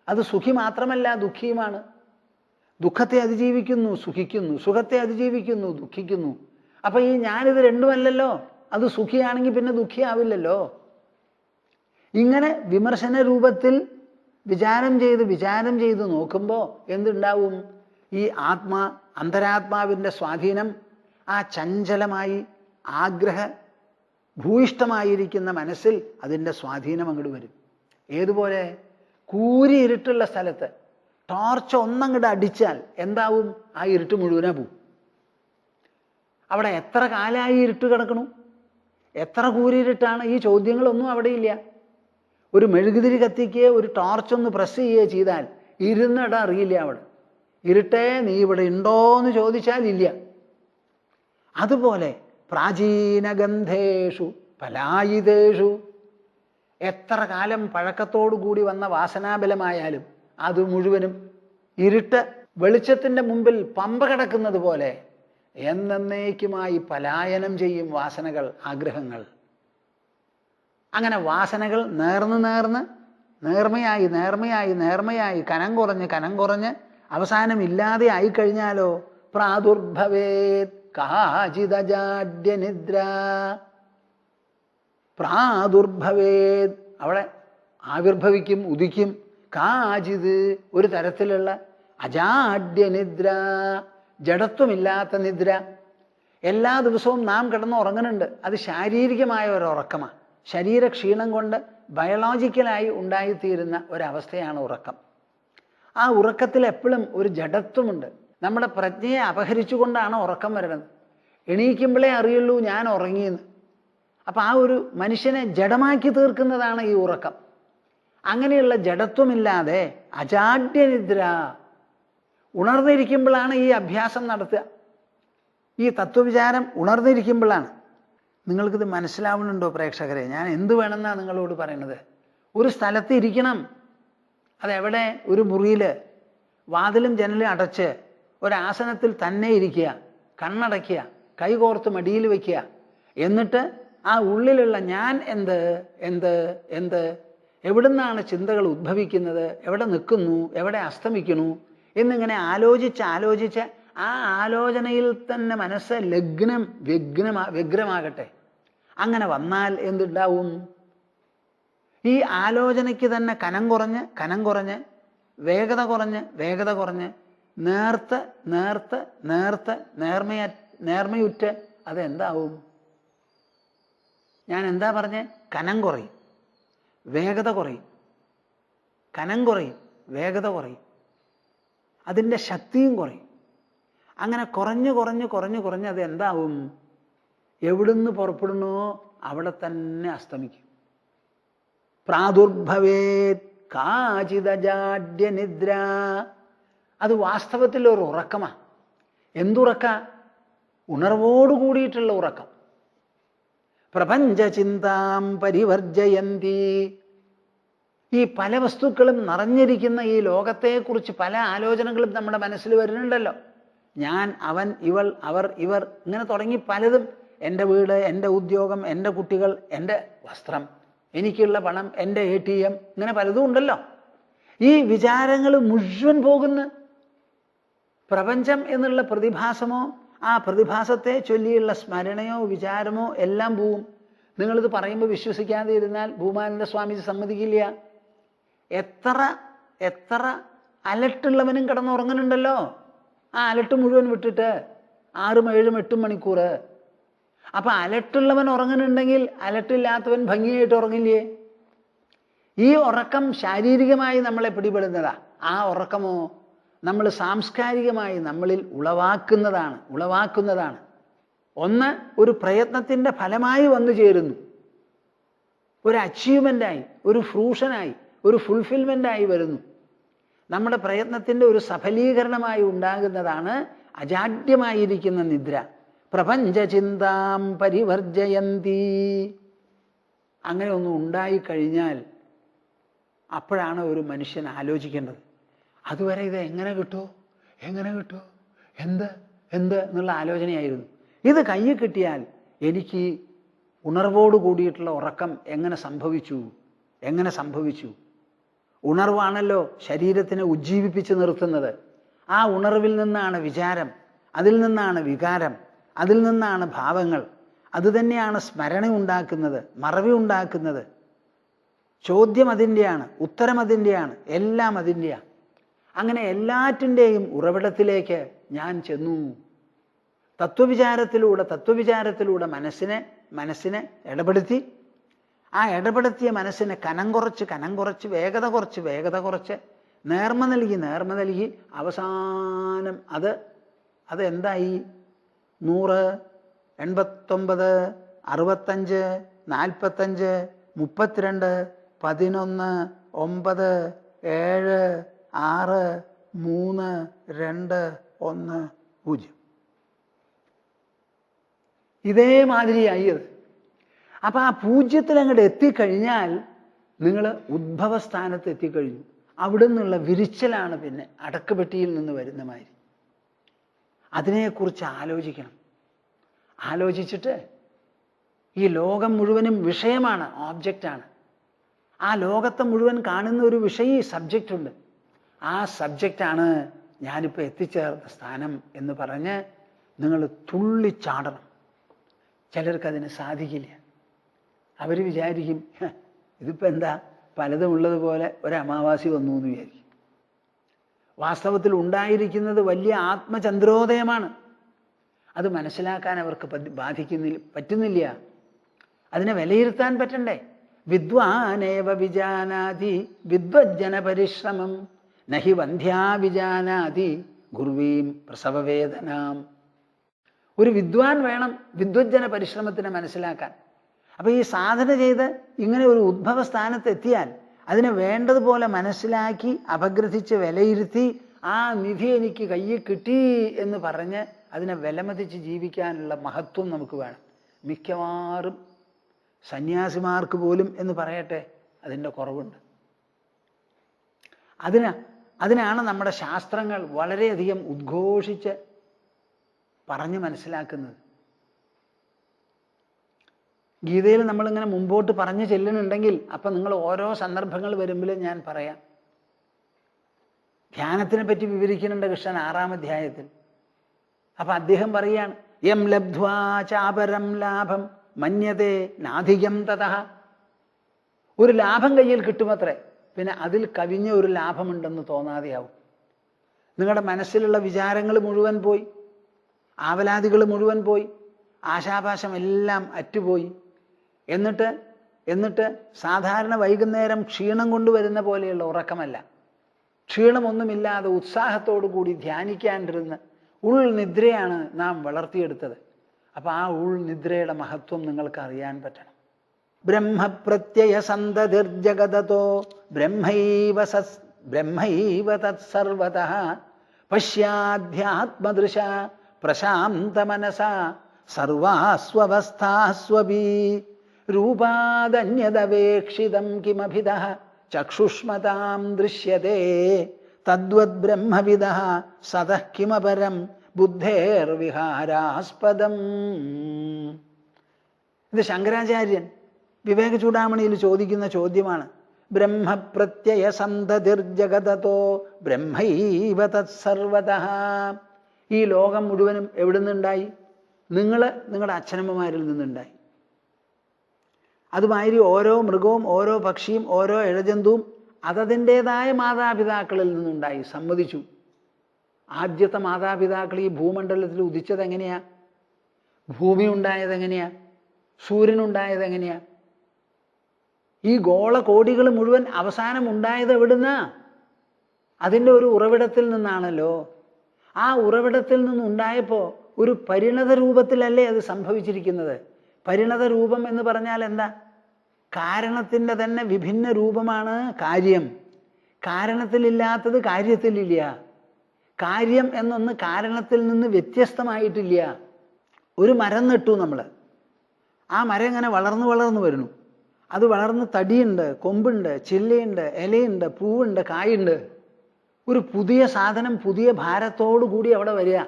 അത് സുഖി മാത്രമല്ല, ദുഃഖിയുമാണ്. ദുഃഖത്തെ അതിജീവിക്കുന്നു, സുഖിക്കുന്നു. സുഖത്തെ അതിജീവിക്കുന്നു, ദുഃഖിക്കുന്നു. അപ്പം ഈ ഞാനിത് രണ്ടുമല്ലല്ലോ. അത് സുഖിയാണെങ്കിൽ പിന്നെ ദുഃഖിയാവില്ലല്ലോ. ഇങ്ങനെ വിമർശന രൂപത്തിൽ വിചാരം ചെയ്ത് നോക്കുമ്പോൾ എന്തുണ്ടാവും? ഈ അന്തരാത്മാവിൻ്റെ സ്വാധീനം ആ ചഞ്ചലമായി ആഗ്രഹ ഭൂയിഷ്ടമായിരിക്കുന്ന മനസ്സിൽ അതിൻ്റെ സ്വാധീനം അങ്ങോട്ട് വരും. ഏതുപോലെ? കൂരി ഇരുട്ടുള്ള സ്ഥലത്ത് ടോർച്ച് ഒന്നങ്ങോട്ട് അടിച്ചാൽ എന്താവും? ആ ഇരുട്ട് മുഴുവനാ പോവും. അവിടെ എത്ര കാലമായി ഇരുട്ട് കിടക്കണു? എത്ര കൂരിരുട്ടാണ്? ഈ ചോദ്യങ്ങളൊന്നും അവിടെ ഇല്ല. ഒരു മെഴുകുതിരി കത്തിക്കുകയോ ഒരു ടോർച്ചൊന്ന് പ്രസ് ചെയ്യുകയോ ചെയ്താൽ ഇരുന്നിടം അറിയില്ല. അവിടെ ഇരുട്ടേ നീ ഇവിടെ ഉണ്ടോയെന്ന് ചോദിച്ചാൽ ഇല്ല. അതുപോലെ പ്രാചീനഗന്ധേഷു പലായിതേഷു എത്ര കാലം പഴക്കത്തോടു കൂടി വന്ന വാസനാബലമായാലും അത് മുഴുവനും ഇരുട്ട് വെളിച്ചത്തിൻ്റെ മുമ്പിൽ പമ്പ കിടക്കുന്നത് പോലെ എന്നേക്കുമായി പലായനം ചെയ്യും വാസനകൾ, ആഗ്രഹങ്ങൾ. അങ്ങനെ വാസനകൾ നേർമയായി കനം കുറഞ്ഞ് അവസാനം ഇല്ലാതെ ആയിക്കഴിഞ്ഞാലോ പ്രാദുർഭവേത് കാചിദജാഡ്യനിദ്ര. പ്രാദുർഭവേത് അവിടെ ആവിർഭവിക്കും, ഉദിക്കും. കാചിത് ഒരു തരത്തിലുള്ള അജാഡ്യനിദ്ര, ജഡത്വമില്ലാത്ത നിദ്ര. എല്ലാ ദിവസവും നാം കിടന്ന് ഉറങ്ങുന്നുണ്ട്. അത് ശാരീരികമായ ഒരു ഉറക്കമാണ്. ശരീരക്ഷീണം കൊണ്ട് ബയോളജിക്കലായി ഉണ്ടായിത്തീരുന്ന ഒരവസ്ഥയാണ് ഉറക്കം. ആ ഉറക്കത്തിൽ എപ്പോഴും ഒരു ജഡത്വമുണ്ട്. നമ്മുടെ പ്രജ്ഞയെ അപഹരിച്ചുകൊണ്ടാണ് ഉറക്കം വരുന്നത്. എണീക്കുമ്പോഴേ അറിയുള്ളൂ ഞാൻ ഉറങ്ങിയെന്ന്. അപ്പം ആ ഒരു മനുഷ്യനെ ജഡമാക്കി തീർക്കുന്നതാണ് ഈ ഉറക്കം. അങ്ങനെയുള്ള ജഡത്വമില്ലാതെ അജാഡ്യനിദ്ര ഉണർന്നിരിക്കുമ്പോഴാണ് ഈ അഭ്യാസം നടത്തുക. ഈ തത്വവിചാരം ഉണർന്നിരിക്കുമ്പോഴാണ്. നിങ്ങൾക്കിത് മനസ്സിലാവുന്നുണ്ടോ പ്രേക്ഷകരെ? ഞാൻ എന്ത് വേണമെന്നാണ് നിങ്ങളോട് പറയുന്നത്? ഒരു സ്ഥലത്ത് ഇരിക്കണം. അതെവിടെ? ഒരു മുറിയിൽ വാതിലും ജനലും അടച്ച് ഒരാസനത്തിൽ തന്നെ ഇരിക്കുക, കണ്ണടയ്ക്കുക, കൈകോർത്ത് മടിയിൽ വയ്ക്കുക. എന്നിട്ട് ആ ഉള്ളിലുള്ള ഞാൻ എന്ത് എവിടുന്നാണ് ചിന്തകൾ ഉദ്ഭവിക്കുന്നത്, എവിടെ നിൽക്കുന്നു, എവിടെ അസ്തമിക്കുന്നു എന്നിങ്ങനെ ആലോചിച്ച് ആ ആലോചനയിൽ തന്നെ മനസ്സ് വ്യഗ്രമാകട്ടെ. അങ്ങനെ വന്നാൽ എന്തുണ്ടാവും? ഈ ആലോചനയ്ക്ക് തന്നെ കനം കുറഞ്ഞ് വേഗത കുറഞ്ഞ് നേർത്ത് നേർമയുറ്റ് അതെന്താവും? ഞാൻ എന്താ പറഞ്ഞേ? കനം കുറയും, വേഗത കുറയും. കനം കുറയും, വേഗത കുറയും, അതിൻ്റെ ശക്തിയും കുറയും. അങ്ങനെ കുറഞ്ഞ് അത് എന്താവും? എവിടുന്ന് പുറപ്പെടുന്നോ അവിടെ തന്നെ അസ്തമിക്കും. പ്രാദുർഭവേത് കാചിദജാഡ്യ നിദ്ര. അത് വാസ്തവത്തിൽ ഒരു ഉറക്കമാണ്. എന്തുറക്ക? ഉണർവോട് കൂടിയിട്ടുള്ള ഉറക്കം. പ്രപഞ്ചചിന്താം പരിവർജയന്തി. ഈ പല വസ്തുക്കളും നിറഞ്ഞിരിക്കുന്ന ഈ ലോകത്തെക്കുറിച്ച് പല ആലോചനകളും നമ്മുടെ മനസ്സിൽ വരുന്നുണ്ടല്ലോ. ഞാൻ, അവൻ, ഇവൾ, അവർ, ഇവർ, ഇങ്ങനെ തുടങ്ങി പലതും. എൻ്റെ വീട്, എൻ്റെ ഉദ്യോഗം, എൻ്റെ കുട്ടികൾ, എൻ്റെ വസ്ത്രം, എനിക്കുള്ള പണം, എൻ്റെ ATM, ഇങ്ങനെ പലതും ഉണ്ടല്ലോ. ഈ വിചാരങ്ങൾ മുഴുവൻ പോകുന്നു. പ്രപഞ്ചം എന്നുള്ള പ്രതിഭാസമോ ആ പ്രതിഭാസത്തെ ചൊല്ലിയുള്ള സ്മരണയോ വിചാരമോ എല്ലാം പോവും. നിങ്ങളിത് പറയുമ്പോൾ വിശ്വസിക്കാതെ ഇരുന്നാൽ ഭൂമാനന്ദ സ്വാമിജി സമ്മതിക്കില്ല. എത്ര അലട്ടുള്ളവനും കിടന്നുറങ്ങുന്നുണ്ടല്ലോ. ആ അലട്ട് മുഴുവൻ വിട്ടിട്ട് 6, 7, 8 മണിക്കൂർ. അപ്പൊ അലട്ടുള്ളവൻ ഉറങ്ങുന്നുണ്ടെങ്കിൽ അലട്ടില്ലാത്തവൻ ഭംഗിയായിട്ട് ഉറങ്ങില്ലേ? ഈ ഉറക്കം ശാരീരികമായി നമ്മളെ പിടിപെടുന്നതാ. ആ ഉറക്കമോ നമ്മൾ സാംസ്കാരികമായി നമ്മളിൽ ഉളവാക്കുന്നതാണ്. ഒന്ന്, ഒരു പ്രയത്നത്തിൻ്റെ ഫലമായി വന്നു ചേരുന്നു. ഒരു അച്ചീവ്മെൻ്റായി, ഒരു ഫ്രൂഷനായി, ഒരു ഫുൾഫിൽമെൻ്റായി വരുന്നു. നമ്മുടെ പ്രയത്നത്തിൻ്റെ ഒരു സഫലീകരണമായി ഉണ്ടാകുന്നതാണ് അജാഡ്യമായിരിക്കുന്ന നിദ്ര. പ്രപഞ്ചചിന്താം പരിവർജയന്തി. അങ്ങനെ ഒന്നും ഉണ്ടായിക്കഴിഞ്ഞാൽ അപ്പോഴാണ് ഒരു മനുഷ്യൻ ആലോചിക്കേണ്ടത്. അതുവരെ ഇത് എങ്ങനെ കിട്ടുമോ എന്ത് എന്നുള്ള ആലോചനയായിരുന്നു. ഇത് കയ്യിൽ കിട്ടിയാൽ എനിക്ക് ഉണർവോട് കൂടിയിട്ടുള്ള ഉറക്കം എങ്ങനെ സംഭവിച്ചു? ഉണർവാണല്ലോ ശരീരത്തിനെ ഉജ്ജീവിപ്പിച്ച് നിർത്തുന്നത്. ആ ഉണർവിൽ നിന്നാണ് വിചാരം, അതിൽ നിന്നാണ് വികാരം, അതിൽ നിന്നാണ് ഭാവങ്ങൾ. അതുതന്നെയാണ് സ്മരണ ഉണ്ടാക്കുന്നത്, മറവി ഉണ്ടാക്കുന്നത്. ചോദ്യം അതിൻ്റെയാണ്, ഉത്തരം അതിൻ്റെയാണ്, എല്ലാം അതിൻ്റെയാണ്. അങ്ങനെ എല്ലാറ്റിൻ്റെയും ഉറവിടത്തിലേക്ക് ഞാൻ ചെന്നു. തത്വവിചാരത്തിലൂടെ മനസ്സിനെ ഇടപെടുത്തി. ആ ഇടപെടുത്തിയ മനസ്സിനെ കനം കുറച്ച് വേഗത കുറച്ച് നേർമ നൽകി അവസാനം അത് എന്തായി? 100, 89, 65, 45, 32, 11, 9, 7, 6, 3, 2, 1, 0. ഇതേമാതിരിയായി അത്. അപ്പം ആ 0-ൽ അങ്ങോട്ട് എത്തിക്കഴിഞ്ഞാൽ നിങ്ങൾ ഉദ്ഭവസ്ഥാനത്ത് എത്തിക്കഴിഞ്ഞു. അവിടെ നിന്നുള്ള വിരിച്ചലാണ് പിന്നെ അടക്കുപെട്ടിയിൽ നിന്ന് വരുന്ന മാതിരി. അതിനെക്കുറിച്ച് ആലോചിക്കണം. ആലോചിച്ചിട്ട് ഈ ലോകം മുഴുവനും വിഷയമാണ്, ഓബ്ജക്റ്റാണ്. ആ ലോകത്തെ മുഴുവൻ കാണുന്ന ഒരു വിഷയി സബ്ജക്റ്റ് ഉണ്ട്. ആ സബ്ജക്റ്റാണ് ഞാനിപ്പോൾ എത്തിച്ചേർന്ന സ്ഥാനം എന്ന് പറഞ്ഞ് നിങ്ങൾ തുള്ളിച്ചാടണം. ചിലർക്കതിന് സാധിക്കില്ല. അവർ വിചാരിക്കും ഇതിപ്പോൾ എന്താ, പലതും ഉള്ളതുപോലെ ഒരു അമാവാസി വന്നു എന്ന് വിചാരിക്കും. വാസ്തവത്തിൽ ഉണ്ടായിരിക്കുന്നത് വലിയ ആത്മചന്ദ്രോദയമാണ്. അത് മനസ്സിലാക്കാൻ അവർക്ക് പറ്റുന്നില്ല. അതിനെ വിലയിരുത്താൻ പറ്റണ്ടേ? വിദ്വാനേവ വിജാനാതി വിദ്വജ്ജന പരിശ്രമം നഹി വന്ധ്യാ വിജാനാതി ഗുർവീം പ്രസവവേദനാം. ഒരു വിദ്വാൻ വേണം വിദ്വജ്ജന പരിശ്രമത്തിനെ മനസ്സിലാക്കാൻ. അപ്പം ഈ സാധന ചെയ്ത് ഇങ്ങനെ ഒരു ഉദ്ഭവ സ്ഥാനത്ത് എത്തിയാൽ അതിനെ വേണ്ടതുപോലെ മനസ്സിലാക്കി അപഗ്രഥിച്ച് വിലയിരുത്തി ആ നിധി എനിക്ക് കയ്യിൽ കിട്ടി എന്ന് പറഞ്ഞ് അതിനെ വിലമതിച്ച് ജീവിക്കാനുള്ള മഹത്വം നമുക്ക് വേണം. മിക്കവാറും സന്യാസിമാർക്ക് പോലും എന്ന് പറയട്ടെ അതിൻ്റെ കുറവുണ്ട്. അതിനാണ് നമ്മുടെ ശാസ്ത്രങ്ങൾ വളരെയധികം ഉദ്ഘോഷിച്ച് പറഞ്ഞ് മനസ്സിലാക്കുന്നത്. ഗീതയിൽ നമ്മളിങ്ങനെ മുമ്പോട്ട് പറഞ്ഞു ചെല്ലുന്നുണ്ടെങ്കിൽ അപ്പം നിങ്ങൾ ഓരോ സന്ദർഭങ്ങൾ വരുമ്പോഴും ഞാൻ പറയാം. ധ്യാനത്തിനെ പറ്റി വിവരിക്കുന്നുണ്ട് കൃഷ്ണൻ 6-ാം അധ്യായത്തിൽ. അപ്പം അദ്ദേഹം പറയാണ്, യം ലബ്ധ്വാ ചാപരം ലാഭം മന്യതേ നാധികം തതഃ. ഒരു ലാഭം കയ്യിൽ കിട്ടുമത്രേ, പിന്നെ അതിൽ കവിഞ്ഞ ഒരു ലാഭമുണ്ടെന്ന് തോന്നാതെയാവും. നിങ്ങളുടെ മനസ്സിലുള്ള വിചാരങ്ങൾ മുഴുവൻ പോയി, ആവലാദികൾ മുഴുവൻ പോയി, ആശാപാശം എല്ലാം അറ്റുപോയി. എന്നിട്ട് സാധാരണ വൈകുന്നേരം ക്ഷീണം കൊണ്ടുവരുന്ന പോലെയുള്ള ഉറക്കമല്ല, ക്ഷീണമൊന്നുമില്ലാതെ ഉത്സാഹത്തോടു കൂടി ധ്യാനിക്കാണ്ടിരുന്ന് ഉൾനിദ്രയാണ് നാം വളർത്തിയെടുത്തത്. അപ്പം ആ ഉൾനിദ്രയുടെ മഹത്വം നിങ്ങൾക്ക് അറിയാൻ പറ്റണം. ബ്രഹ്മപ്രത്യയ സന്തതിർജഗതോ ബ്രഹ്മൈവ തത്സർവതഃ പശ്യാധ്യാത്മദൃശ പ്രശാന്തമനസ സർവാസ്വവസ്ഥാസ്വപി രൂപാദന്യദവേക്ഷിതം കിമഭിദഃ ചക്ഷുഷ്മതാം ദൃശ്യതേ തദ്വദ്ബ്രഹ്മവിദഃ സതഃ കിമപരം ബുദ്ധേർവിഹാരാസ്പദം. ഇത് ശങ്കരാചാര്യൻ വിവേക ചൂടാമണിയിൽ ചോദിക്കുന്ന ചോദ്യമാണ്. ബ്രഹ്മപ്രത്യയ സന്തതിർജഗതോ ബ്രഹ്മൈവ തത്സർവതഃ. ഈ ലോകം മുഴുവനും എവിടെ നിന്നുണ്ടായി? നിങ്ങളുടെ അച്ഛനമ്മമാരിൽ നിന്നുണ്ടായി. അതുമാതിരി ഓരോ മൃഗവും ഓരോ പക്ഷിയും ഓരോ ഇഴജന്തുവും അതതിൻ്റെതായ മാതാപിതാക്കളിൽ നിന്നുണ്ടായി. സമ്മതിച്ചു. ആദ്യത്തെ മാതാപിതാക്കൾ ഈ ഭൂമണ്ഡലത്തിൽ ഉദിച്ചത് എങ്ങനെയാ? ഭൂമി ഉണ്ടായത് എങ്ങനെയാ? സൂര്യനുണ്ടായത് എങ്ങനെയാ? ഈ ഗോളകോടികൾ മുഴുവൻ അവസാനം ഉണ്ടായത് എവിടുന്നാ? അതിൻ്റെ ഒരു ഉറവിടത്തിൽ നിന്നാണല്ലോ. ആ ഉറവിടത്തിൽ നിന്നുണ്ടായപ്പോൾ ഒരു പരിണത രൂപത്തിലല്ലേ അത് സംഭവിച്ചിരിക്കുന്നത്. പരിണത രൂപം എന്ന് പറഞ്ഞാൽ എന്താ? കാരണത്തിൻ്റെ തന്നെ വിഭിന്ന രൂപമാണ് കാര്യം. കാരണത്തിലില്ലാത്തത് കാര്യത്തിലില്ല. കാര്യം എന്നൊന്ന് കാരണത്തിൽ നിന്ന് വ്യത്യസ്തമായിട്ടില്ല. ഒരു മരം നട്ടു നമ്മൾ. ആ മരം ഇങ്ങനെ വളർന്നു വളർന്നു വരുന്നു. അത് വളർന്ന് തടിയുണ്ട്, കൊമ്പുണ്ട്, ചില്ലയുണ്ട്, ഇലയുണ്ട്, പൂവുണ്ട്, കായുണ്ട്. ഒരു പുതിയ സാധനം പുതിയ ഭാരത്തോടു കൂടി അവിടെ വരിക.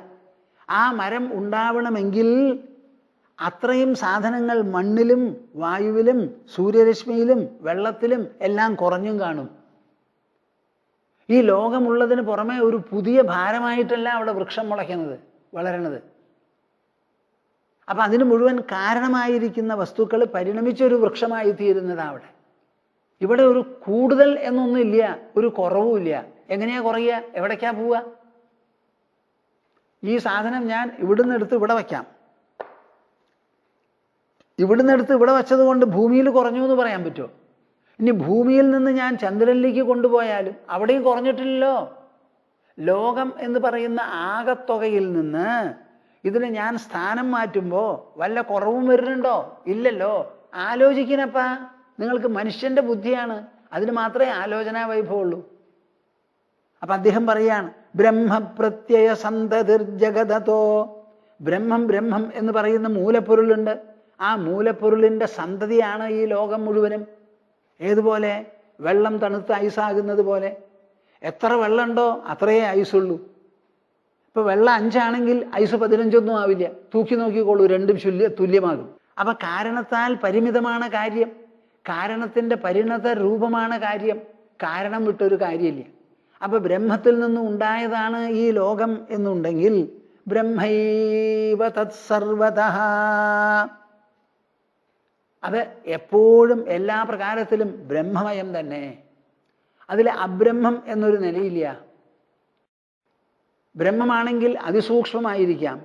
ആ മരം ഉണ്ടാവണമെങ്കിൽ അത്രയും സാധനങ്ങൾ മണ്ണിലും വായുവിലും സൂര്യരശ്മിയിലും വെള്ളത്തിലും എല്ലാം കുറഞ്ഞും കാണും. ഈ ലോകമുള്ളതിന് പുറമെ ഒരു പുതിയ ഭാരമായിട്ടല്ല അവിടെ വൃക്ഷം മുളയ്ക്കുന്നത്, വളരണത്. അപ്പം അതിന് മുഴുവൻ കാരണമായിരിക്കുന്ന വസ്തുക്കൾ പരിണമിച്ചൊരു വൃക്ഷമായി തീരുന്നതാ അവിടെ. ഇവിടെ ഒരു കൂടുതൽ എന്നൊന്നുമില്ല, ഒരു കുറവുമില്ല. എങ്ങനെയാ കുറയുക? എവിടേക്കാ പോവുക? ഈ സാധനം ഞാൻ ഇവിടുന്ന് എടുത്ത് ഇവിടെ വയ്ക്കാം. ഇവിടുന്ന് എടുത്ത് ഇവിടെ വച്ചത് കൊണ്ട് ഭൂമിയിൽ കുറഞ്ഞു എന്ന് പറയാൻ പറ്റുമോ? ഇനി ഭൂമിയിൽ നിന്ന് ഞാൻ ചന്ദ്രനിലേക്ക് കൊണ്ടുപോയാലും അവിടെയും കുറഞ്ഞിട്ടില്ലല്ലോ. ലോകം എന്ന് പറയുന്ന ആകത്തുകയിൽ നിന്ന് ഇതിന് ഞാൻ സ്ഥാനം മാറ്റുമ്പോൾ വല്ല കുറവും വരുന്നുണ്ടോ? ഇല്ലല്ലോ. ആലോചിക്കണപ്പാ. നിങ്ങൾക്ക് മനുഷ്യന്റെ ബുദ്ധിയാണ്, അതിന് മാത്രമേ ആലോചനാ വൈഭവമുള്ളൂ. അപ്പൊ അദ്ദേഹം പറയാണ്, ബ്രഹ്മപ്രത്യയ സന്തതിർജഗതോ. ബ്രഹ്മം ബ്രഹ്മം എന്ന് പറയുന്ന മൂലപ്പൊരുളുണ്ട്. ആ മൂലപ്പൊരുളിൻ്റെ സന്തതിയാണ് ഈ ലോകം മുഴുവനും. ഏതുപോലെ? വെള്ളം തണുത്ത് ഐസാകുന്നത് പോലെ. എത്ര വെള്ളമുണ്ടോ അത്രയേ ഐസുള്ളൂ. ഇപ്പൊ വെള്ളം 5 ആണെങ്കിൽ ഐസ് 15 ആവില്ല. തൂക്കി നോക്കിക്കോളൂ, രണ്ടും തുല്യമാകും. അപ്പൊ കാരണത്താൽ പരിമിതമാണ് കാര്യം. കാരണത്തിന്റെ പരിണത രൂപമാണ് കാര്യം. കാരണം വിട്ടൊരു കാര്യമില്ല. അപ്പൊ ബ്രഹ്മത്തിൽ നിന്നും ഉണ്ടായതാണ് ഈ ലോകം എന്നുണ്ടെങ്കിൽ ബ്രഹ്മൈവ തത്സർവതഃ. അത് എപ്പോഴും എല്ലാ പ്രകാരത്തിലും ബ്രഹ്മമയം തന്നെ. അതിൽ അബ്രഹ്മം എന്നൊരു നിലയില്ല. ബ്രഹ്മമാണെങ്കിൽ അതിസൂക്ഷ്മമായിരിക്കാം.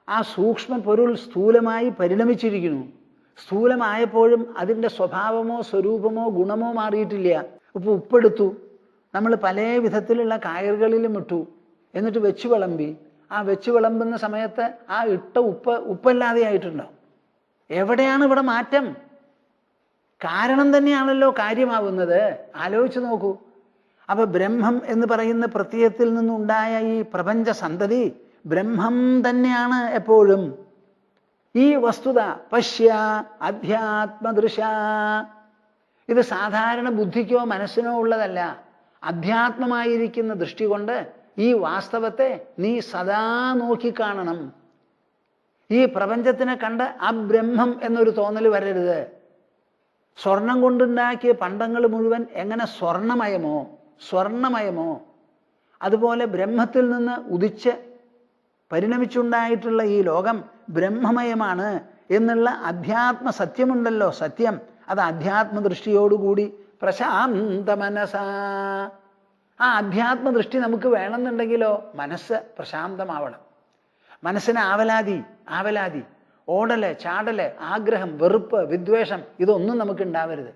ആ സൂക്ഷ്മ പൊരുൾ സ്ഥൂലമായി പരിണമിച്ചിരിക്കുന്നു. സ്ഥൂലമായപ്പോഴും അതിൻ്റെ സ്വഭാവമോ സ്വരൂപമോ ഗുണമോ മാറിയിട്ടില്ല. ഇപ്പോൾ ഉപ്പെടുത്തു, നമ്മൾ പല വിധത്തിലുള്ള കായറുകളിലും ഇട്ടു, എന്നിട്ട് വെച്ച് വിളമ്പി. ആ വെച്ച് വിളമ്പുന്ന സമയത്ത് ആ ഇട്ട ഉപ്പല്ലാതെ ആയിട്ടുണ്ടോ? എവിടെയാണ് ഇവിടെ മാറ്റം? കാരണം തന്നെയാണല്ലോ കാര്യമാവുന്നത്. ആലോചിച്ച് നോക്കൂ. അപ്പൊ ബ്രഹ്മം എന്ന് പറയുന്ന പ്രത്യയത്തിൽ നിന്നുണ്ടായ ഈ പ്രപഞ്ച സന്തതി ബ്രഹ്മം തന്നെയാണ് എപ്പോഴും. ഈ വസ്തുത പശ്യ അധ്യാത്മദൃശ. ഇത് സാധാരണ ബുദ്ധിക്കോ മനസ്സിനോ ഉള്ളതല്ല. അധ്യാത്മമായിരിക്കുന്ന ദൃഷ്ടി കൊണ്ട് ഈ വാസ്തവത്തെ നീ സദാ നോക്കിക്കാണണം. ഈ പ്രപഞ്ചത്തിനെ കണ്ട് അബ്രഹ്മം എന്നൊരു തോന്നൽ വരരുത്. സ്വർണം കൊണ്ടുണ്ടാക്കിയ പണ്ടങ്ങൾ മുഴുവൻ എങ്ങനെ സ്വർണമയമോ അതുപോലെ ബ്രഹ്മത്തിൽ നിന്ന് ഉദിച്ച് പരിണമിച്ചുണ്ടായിട്ടുള്ള ഈ ലോകം ബ്രഹ്മമയമാണ് എന്നുള്ള അധ്യാത്മ സത്യമുണ്ടല്ലോ. സത്യം അത് അധ്യാത്മദൃഷ്ടിയോടുകൂടി പ്രശാന്ത മനസാ. ആ അധ്യാത്മദൃഷ്ടി നമുക്ക് വേണമെന്നുണ്ടെങ്കിലോ മനസ്സ് പ്രശാന്തമാവണം. മനസ്സിന് ആവലാതി, ഓടല്, ചാടല്, ആഗ്രഹം, വെറുപ്പ്, വിദ്വേഷം ഇതൊന്നും നമുക്ക് ഉണ്ടാവരുത്.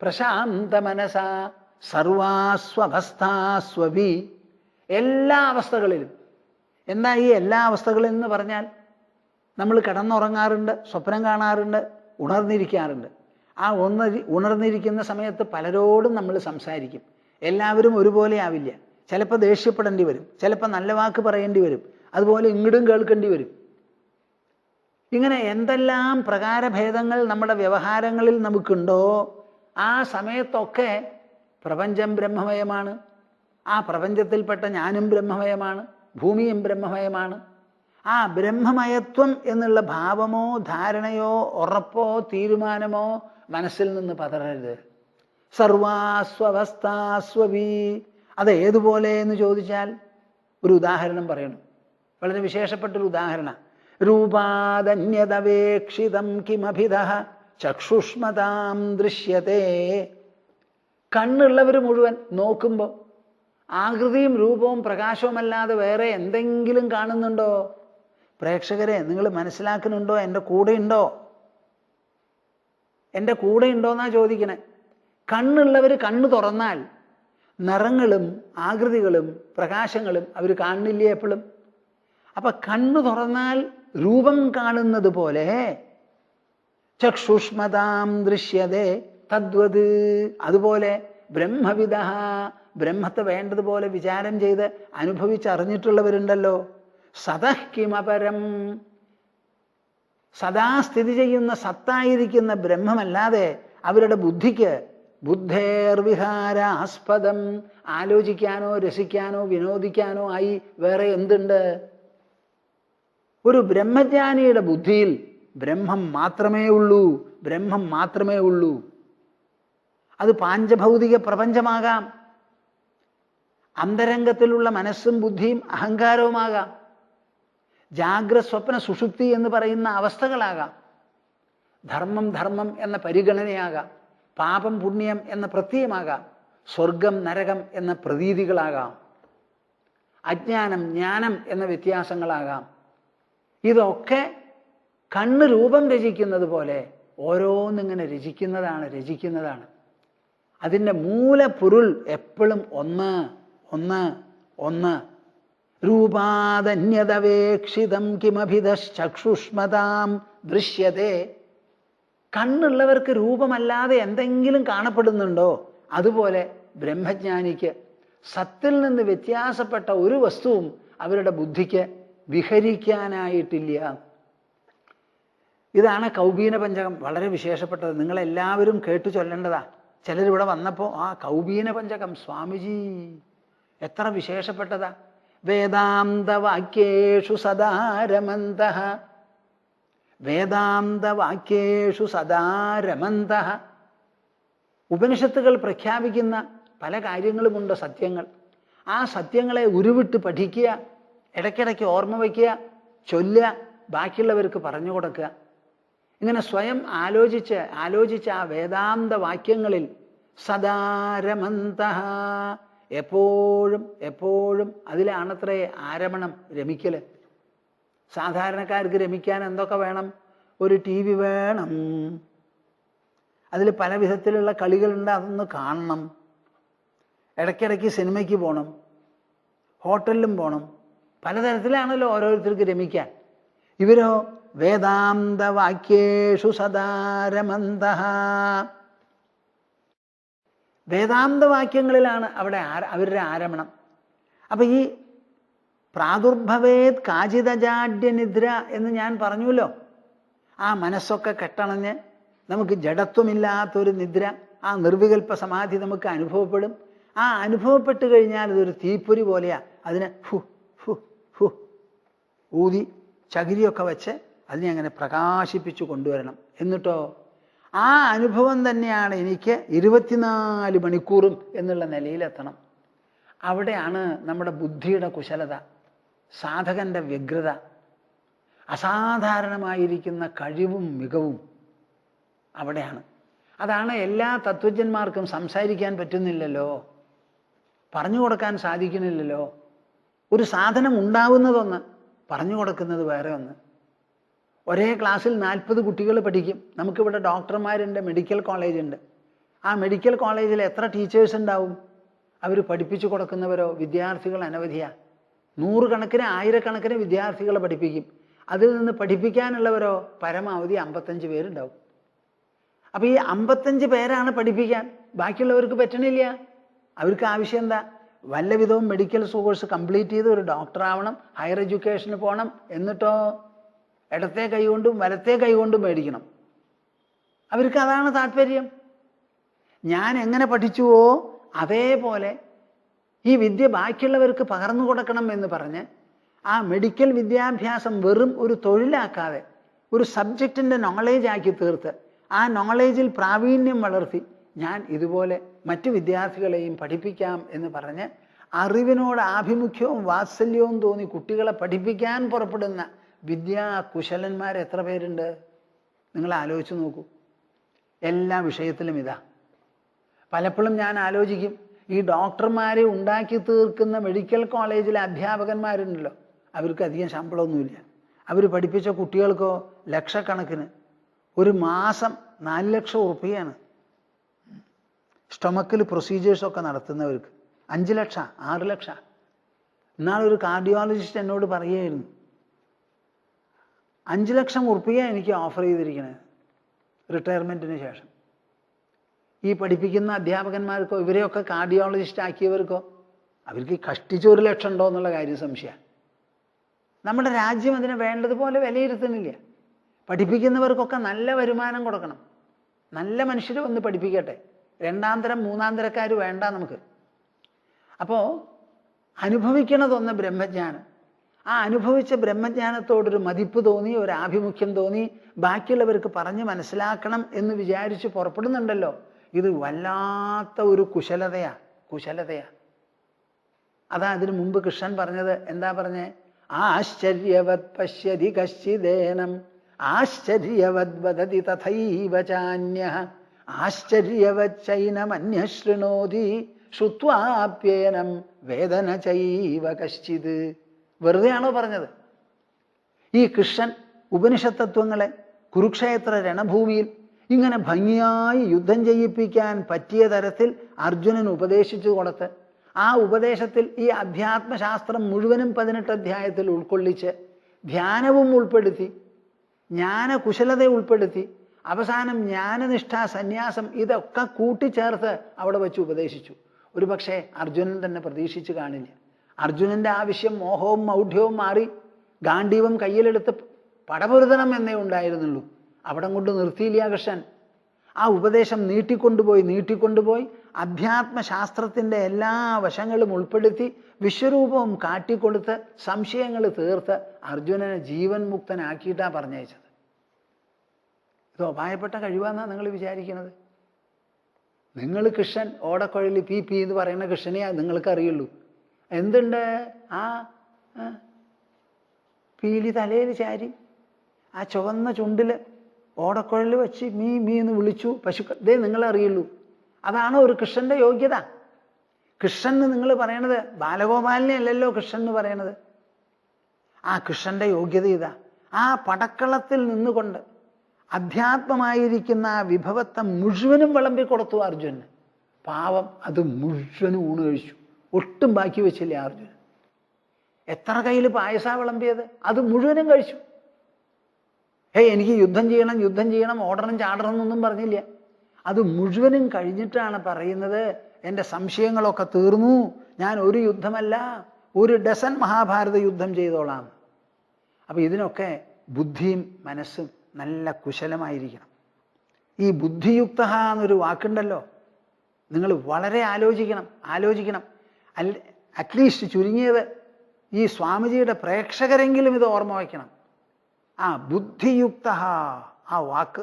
പ്രശാന്ത മനസാ സർവാസ്വഭസ്ഥാസ്വഭി. എല്ലാ അവസ്ഥകളിലും എന്താ ഈ എല്ലാ അവസ്ഥകളിൽ എന്ന് പറഞ്ഞാൽ നമ്മൾ കിടന്നുറങ്ങാറുണ്ട്, സ്വപ്നം കാണാറുണ്ട്, ഉണർന്നിരിക്കാറുണ്ട്. ആ ഉണർന്നിരിക്കുന്ന സമയത്ത് പലരോടും നമ്മൾ സംസാരിക്കും. എല്ലാവരും ഒരുപോലെ ആവില്ല. ചിലപ്പോൾ ദേഷ്യപ്പെടേണ്ടി വരും, ചിലപ്പോൾ നല്ല വാക്ക് പറയേണ്ടി വരും, അതുപോലെ ഇങ്ങോട്ടും കേൾക്കേണ്ടി വരും. ഇങ്ങനെ എന്തെല്ലാം പ്രകാരഭേദങ്ങൾ നമ്മുടെ വ്യവഹാരങ്ങളിൽ നമുക്കുണ്ടോ ആ സമയത്തൊക്കെ പ്രപഞ്ചം ബ്രഹ്മമയമാണ്. ആ പ്രപഞ്ചത്തിൽപ്പെട്ട ഞാനും ബ്രഹ്മമയമാണ്, ഭൂമിയും ബ്രഹ്മമയമാണ്. ആ ബ്രഹ്മമയത്വം എന്നുള്ള ഭാവമോ ധാരണയോ ഉറപ്പോ തീരുമാനമോ മനസ്സിൽ നിന്ന് പതറരുത്. സർവാസ്വവസ്ഥാസ്വവി. അത് ഏതുപോലെ എന്ന് ചോദിച്ചാൽ ഒരു ഉദാഹരണം പറയണം, വളരെ വിശേഷപ്പെട്ടൊരു ഉദാഹരണം. രൂപാദന്യതവേക്ഷിതം കിമഭിദഃ ചക്ഷുഷ്മതാം ദൃശ്യത്തെ. കണ്ണുള്ളവർ മുഴുവൻ നോക്കുമ്പോൾ ആകൃതിയും രൂപവും പ്രകാശവുമല്ലാതെ വേറെ എന്തെങ്കിലും കാണുന്നുണ്ടോ? പ്രേക്ഷകരെ, നിങ്ങൾ മനസ്സിലാക്കുന്നുണ്ടോ? എൻ്റെ കൂടെ ഉണ്ടോ? എൻ്റെ കൂടെ ഉണ്ടോന്നാ ചോദിക്കണേ. കണ്ണുള്ളവർ കണ്ണു തുറന്നാൽ നിറങ്ങളും ആകൃതികളും പ്രകാശങ്ങളും അവർ കാണുന്നില്ലേ എപ്പോഴും? അപ്പൊ കണ്ണു തുറന്നാൽ രൂപം കാണുന്നത് പോലെ ചക്ഷുഷ്മതാം ദൃശ്യതേ തദ്വത്. അതുപോലെ ബ്രഹ്മവിദഃ, ബ്രഹ്മത്തെ വേണ്ടതുപോലെ വിചാരം ചെയ്ത് അനുഭവിച്ചറിഞ്ഞിട്ടുള്ളവരുണ്ടല്ലോ. സതഃ കിമപരം, സദാ സ്ഥിതി ചെയ്യുന്ന സത്തായിരിക്കുന്ന ബ്രഹ്മമല്ലാതെ അവരുടെ ബുദ്ധിക്ക് ബുദ്ധേർവിഹാരാസ്പദം, ആലോചിക്കാനോ രസിക്കാനോ വിനോദിക്കാനോ ആയി വേറെ എന്തുണ്ട്? ഒരു ബ്രഹ്മജ്ഞാനിയുടെ ബുദ്ധിയിൽ ബ്രഹ്മം മാത്രമേ ഉള്ളൂ, ബ്രഹ്മം മാത്രമേ ഉള്ളൂ. അത് പാഞ്ചഭൗതിക പ്രപഞ്ചമാകാം, അന്തരംഗത്തിലുള്ള മനസ്സും ബുദ്ധിയും അഹങ്കാരവുമാകാം, ജാഗ്രസ്വപ്ന സുഷുപ്തി എന്ന് പറയുന്ന അവസ്ഥകളാകാം, ധർമ്മം ധർമ്മം എന്ന പരിഗണനയാകാം, പാപം പുണ്യം എന്ന പ്രത്യയമാകാം, സ്വർഗം നരകം എന്ന പ്രതീതികളാകാം, അജ്ഞാനം ജ്ഞാനം എന്ന വ്യത്യാസങ്ങളാകാം. ഇതൊക്കെ കണ്ണ് രൂപം രചിക്കുന്നത് പോലെ ഓരോന്നിങ്ങനെ രചിക്കുന്നതാണ്. അതിൻ്റെ മൂലപ്പൊരുൾ എപ്പോഴും ഒന്ന് ഒന്ന് ഒന്ന്. രൂപാദന്യതവേക്ഷിതം കിമഭിദശ്ചക്ഷുഷ്മതാം ദൃശ്യതേ. കണ്ണുള്ളവർക്ക് രൂപമല്ലാതെ എന്തെങ്കിലും കാണപ്പെടുന്നുണ്ടോ? അതുപോലെ ബ്രഹ്മജ്ഞാനിക്ക് സത്തിൽ നിന്ന് വ്യത്യാസപ്പെട്ട ഒരു വസ്തുവും അവരുടെ ബുദ്ധിക്ക് വിഹരിക്കാനായിട്ടില്ല. ഇതാണ് കൗബീന പഞ്ചകം, വളരെ വിശേഷപ്പെട്ടത്. നിങ്ങളെല്ലാവരും കേട്ടു ചൊല്ലേണ്ടതാ. ചിലരിവിടെ വന്നപ്പോൾ ആ കൗബീന പഞ്ചകം സ്വാമിജി എത്ര വിശേഷപ്പെട്ടതാ. വേദാന്തവാക്യേഷു സദാരമന്തഃ, വേദാന്തവാക്യേഷു സദാരമന്തഃ. ഉപനിഷത്തുകൾ പ്രഖ്യാപിക്കുന്ന പല കാര്യങ്ങളുമുണ്ട്, സത്യങ്ങൾ. ആ സത്യങ്ങളെ ഉരുവിട്ട് പഠിക്കുക, ഇടയ്ക്കിടയ്ക്ക് ഓർമ്മ വയ്ക്കുക, ചൊല്ലുക, ബാക്കിയുള്ളവർക്ക് പറഞ്ഞു കൊടുക്കുക. ഇങ്ങനെ സ്വയം ആലോചിച്ച് ആ വേദാന്ത വാക്യങ്ങളിൽ സദാരമന്തഃ, എപ്പോഴും അതിലാണത്രേ ആരമണം, രമിക്കല്. സാധാരണക്കാർക്ക് രമിക്കാൻ എന്തൊക്കെ വേണം? ഒരു TV വേണം, അതിൽ പല വിധത്തിലുള്ള കളികളുണ്ട്, അതൊന്ന് കാണണം, ഇടയ്ക്കിടയ്ക്ക് സിനിമയ്ക്ക് പോകണം, ഹോട്ടലിലും പോകണം, പലതരത്തിലാണല്ലോ ഓരോരുത്തർക്ക് രമിക്കാൻ. ഇവരോ വേദാന്തവാക്യേഷു സദാരമന്തഃ. വേദാന്തവാക്യങ്ങളിലാണ് അവരുടെ ആരമണം. അപ്പൊ ഈ പ്രാദുർഭവേത് കാചിതജാഡ്യനിദ്ര എന്ന് ഞാൻ പറഞ്ഞുല്ലോ. ആ മനസ്സൊക്കെ കെട്ടണഞ്ഞ് നമുക്ക് ജഡത്വമില്ലാത്തൊരു നിദ്ര, ആ നിർവികൽപ്പ സമാധി നമുക്ക് അനുഭവപ്പെടും. ആ അനുഭവപ്പെട്ട് കഴിഞ്ഞാൽ ഇതൊരു തീപ്പൊരി പോലെയാ. അതിനെ ഹു ഹു ഹു ഊതി ചകിരിയൊക്കെ വെച്ച് അതിനെ അങ്ങനെ പ്രകാശിപ്പിച്ചു കൊണ്ടുവരണം. എന്നിട്ടോ ആ അനുഭവം തന്നെയാണ് എനിക്ക് 24 മണിക്കൂറും എന്നുള്ള നിലയിലെത്തണം. അവിടെയാണ് നമ്മുടെ ബുദ്ധിയുടെ കുശലത, സാധകന്റെ വ്യഗ്രത, അസാധാരണമായിരിക്കുന്ന കഴിവും മികവും അവിടെയാണ്. അതാണ് എല്ലാ തത്വജ്ഞന്മാർക്കും സംസാരിക്കാൻ പറ്റുന്നില്ലല്ലോ, പറഞ്ഞു കൊടുക്കാൻ സാധിക്കുന്നില്ലല്ലോ. ഒരു സാധനം ഉണ്ടാവുന്നതൊന്ന്, പറഞ്ഞു കൊടുക്കുന്നത് വേറെ ഒന്ന്. ഒരേ ക്ലാസ്സിൽ 40 കുട്ടികൾ പഠിക്കും. നമുക്കിവിടെ ഡോക്ടർമാരുണ്ട്, മെഡിക്കൽ കോളേജുണ്ട്. ആ മെഡിക്കൽ കോളേജിൽ എത്ര ടീച്ചേഴ്സ് ഉണ്ടാവും? അവർ പഠിപ്പിച്ചു കൊടുക്കുന്നവരോ വിദ്യാർത്ഥികൾ അനവധിയാണ്. നൂറുകണക്കിന് ആയിരക്കണക്കിന് വിദ്യാർത്ഥികളെ പഠിപ്പിക്കും. അതിൽ നിന്ന് പഠിപ്പിക്കാനുള്ളവരോ പരമാവധി 55 പേരുണ്ടാവും. അപ്പോൾ ഈ 55 പേരാണ് പഠിപ്പിക്കാൻ, ബാക്കിയുള്ളവർക്ക് പറ്റണില്ല. അവർക്ക് ആവശ്യം എന്താ? വല്ല വിധവും മെഡിക്കൽ കോഴ്സ് കംപ്ലീറ്റ് ചെയ്ത് ഒരു ഡോക്ടർ ആവണം, ഹയർ എഡ്യൂക്കേഷന് പോകണം, എന്നിട്ടോ ഇടത്തെ കൈകൊണ്ടും വലത്തെ കൈകൊണ്ടും മേടിക്കണം. അവർക്ക് അതാണ് താല്പര്യം. ഞാൻ എങ്ങനെ പഠിച്ചുവോ അതേപോലെ ഈ വിദ്യ ബാക്കിയുള്ളവർക്ക് പകർന്നു കൊടുക്കണം എന്ന് പറഞ്ഞ് ആ മെഡിക്കൽ വിദ്യാഭ്യാസം വെറും ഒരു തൊഴിലാക്കാതെ ഒരു സബ്ജക്റ്റിൻ്റെ നോളേജ് ആക്കി തീർത്ത് ആ നോളേജിൽ പ്രാവീണ്യം വളർത്തി ഞാൻ ഇതുപോലെ മറ്റു വിദ്യാർത്ഥികളെയും പഠിപ്പിക്കാം എന്ന് പറഞ്ഞ് അറിവിനോട് ആഭിമുഖ്യവും വാത്സല്യവും തോന്നി കുട്ടികളെ പഠിപ്പിക്കാൻ പുറപ്പെടുന്ന വിദ്യാകുശലന്മാർ എത്ര പേരുണ്ട്? നിങ്ങൾ ആലോചിച്ച് നോക്കൂ. എല്ലാ വിഷയത്തിലും ഇതാ. പലപ്പോഴും ഞാൻ ആലോചിക്കും, ഈ ഡോക്ടർമാരെ ഉണ്ടാക്കി തീർക്കുന്ന മെഡിക്കൽ കോളേജിലെ അധ്യാപകന്മാരുണ്ടല്ലോ, അവർക്ക് അധികം ശമ്പളമൊന്നുമില്ല. അവർ പഠിപ്പിച്ച കുട്ടികൾക്കോ ലക്ഷക്കണക്കിന്, ഒരു മാസം 4 ലക്ഷം ഉറുപ്പികയാണ്. സ്റ്റൊമക്കിൽ പ്രൊസീജിയേഴ്സൊക്കെ നടത്തുന്നവർക്ക് 5 ലക്ഷം 6 ലക്ഷം. ഇന്നാളൊരു കാർഡിയോളജിസ്റ്റ് എന്നോട് പറയുമായിരുന്നു, 5 ലക്ഷം ഉറുപ്പിക എനിക്ക് ഓഫർ ചെയ്തിരിക്കണത് റിട്ടയർമെൻറ്റിന് ശേഷം. ഈ പഠിപ്പിക്കുന്ന അധ്യാപകന്മാർക്കോ ഇവരെയൊക്കെ കാർഡിയോളജിസ്റ്റ് ആക്കിയവർക്കോ അവർക്ക് കഷ്ടിച്ച് 1 ലക്ഷം ഉണ്ടോ എന്നുള്ള കാര്യം സംശയമാണ്. നമ്മുടെ രാജ്യം അതിനെ വേണ്ടതുപോലെ വിലയിരുത്തുന്നില്ല. പഠിപ്പിക്കുന്നവർക്കൊക്കെ നല്ല വരുമാനം കൊടുക്കണം. നല്ല മനുഷ്യർ വന്ന് പഠിപ്പിക്കട്ടെ. 2ാം തരം 3ാം തരക്കാർ വേണ്ട നമുക്ക്. അപ്പോൾ അനുഭവിക്കണതൊന്ന് ബ്രഹ്മജ്ഞാനം. ആ അനുഭവിച്ച ബ്രഹ്മജ്ഞാനത്തോടൊരു മതിപ്പ് തോന്നി, ഒരു ആഭിമുഖ്യം തോന്നി, ബാക്കിയുള്ളവർക്ക് പറഞ്ഞ് മനസ്സിലാക്കണം എന്ന് വിചാരിച്ച് പുറപ്പെടുന്നുണ്ടല്ലോ, ഇത് വല്ലാത്ത ഒരു കുശലതയാ. അതാ അതിനു മുമ്പ് കൃഷ്ണൻ പറഞ്ഞത്. എന്താ പറഞ്ഞേ? ആശ്ചര്യവത് പശ്യതി കശ്ചിദേനം ആശ്ചര്യവത് വദതി തഥൈവ ചാന്യഃ ആശ്ചര്യവത് ചൈനമന്യഃ ശൃണോതി ശ്രുത്വാപ്യേനം വേദന ചൈവ കശ്ചിത്. വെറുതെയാണോ പറഞ്ഞത്? ഈ കൃഷ്ണൻ ഉപനിഷത്ത് തത്വങ്ങളെ കുരുക്ഷേത്ര രണഭൂമിയിൽ ഇങ്ങനെ ഭംഗിയായി യുദ്ധം ചെയ്യിപ്പിക്കാൻ പറ്റിയ തരത്തിൽ അർജുനൻ ഉപദേശിച്ചു കൊടുത്ത്, ആ ഉപദേശത്തിൽ ഈ അധ്യാത്മശാസ്ത്രം മുഴുവനും 18 അധ്യായത്തിൽ ഉൾക്കൊള്ളിച്ച് ധ്യാനവും ഉൾപ്പെടുത്തി, ജ്ഞാനകുശലത ഉൾപ്പെടുത്തി, അവസാനം ജ്ഞാനനിഷ്ഠ സന്യാസം ഇതൊക്കെ കൂട്ടിച്ചേർത്ത് അവിടെ വെച്ച് ഉപദേശിച്ചു. ഒരു പക്ഷേ അർജുനൻ തന്നെ പ്രതീക്ഷിച്ച് കാണില്ല. അർജുനൻ്റെ ആവശ്യം മോഹവും മൗഢ്യവും മാറി ഗാണ്ഡീവം കയ്യിലെടുത്ത് പടപൊരുതണം എന്നേ ഉണ്ടായിരുന്നുള്ളൂ. അവിടം കൊണ്ട് നിർത്തിയില്ല കൃഷ്ണൻ. ആ ഉപദേശം നീട്ടിക്കൊണ്ടുപോയി അധ്യാത്മശാസ്ത്രത്തിൻ്റെ എല്ലാ വശങ്ങളും ഉൾപ്പെടുത്തി വിശ്വരൂപവും കാട്ടിക്കൊടുത്ത് സംശയങ്ങൾ തീർത്ത് അർജുനനെ ജീവൻ മുക്തനാക്കിയിട്ടാണ് പറഞ്ഞയച്ചത്. ഇത് ഉപായപ്പെട്ട കഴിവാന്നാണ് നിങ്ങൾ വിചാരിക്കുന്നത്? നിങ്ങൾ കൃഷ്ണൻ ഓടക്കുഴലി പി പി എന്ന് പറയുന്ന കൃഷ്ണനെ നിങ്ങൾക്ക് അറിയുള്ളൂ. എന്തുണ്ട്? ആ പീലി തലയിൽ ചാരി ആ ചുവന്ന ചുണ്ടിൽ ഓടക്കുഴൽ വെച്ച് മീ മീ എന്ന് വിളിച്ചു പശുക്കൾ. ഇതേ നിങ്ങളറിയുള്ളൂ. അതാണോ ഒരു കൃഷ്ണൻ്റെ യോഗ്യത? കൃഷ്ണൻ എന്ന് നിങ്ങൾ പറയണത് ബാലഗോപാലിനെ അല്ലല്ലോ കൃഷ്ണൻ എന്ന് പറയണത്. ആ കൃഷ്ണൻ്റെ യോഗ്യത ഇതാ. ആ പടക്കളത്തിൽ നിന്നുകൊണ്ട് അധ്യാത്മമായിരിക്കുന്ന ആ വിഭവത്തെ മുഴുവനും വിളമ്പിക്കൊടുത്തു അർജുനന്. പാവം അത് മുഴുവനും ഊണ് കഴിച്ചു, ഒട്ടും ബാക്കി വെച്ചില്ല അർജുനൻ. എത്ര കയ്യിൽ പായസ വിളമ്പിയത്? അത് മുഴുവനും കഴിച്ചു. എനിക്ക് യുദ്ധം ചെയ്യണം ഓടണം ചാടണം എന്നൊന്നും പറഞ്ഞില്ല. അത് മുഴുവനും കഴിഞ്ഞിട്ടാണ് പറയുന്നത്, എൻ്റെ സംശയങ്ങളൊക്കെ തീർന്നു, ഞാൻ ഒരു യുദ്ധമല്ല 1 ഡസൻ മഹാഭാരത യുദ്ധം ചെയ്തോളാം. അപ്പം ഇതിനൊക്കെ ബുദ്ധിയും മനസ്സും നല്ല കുശലമായിരിക്കണം. ഈ ബുദ്ധിയുക്ത എന്നൊരു വാക്കുണ്ടല്ലോ, നിങ്ങൾ വളരെ ആലോചിക്കണം. അറ്റ്ലീസ്റ്റ് ചുരുങ്ങിയത് ഈ സ്വാമിജിയുടെ പ്രേക്ഷകരെങ്കിലും ഇത് ഓർമ്മ വയ്ക്കണം. ആ ബുദ്ധിയുക്ത, ആ വാക്ക്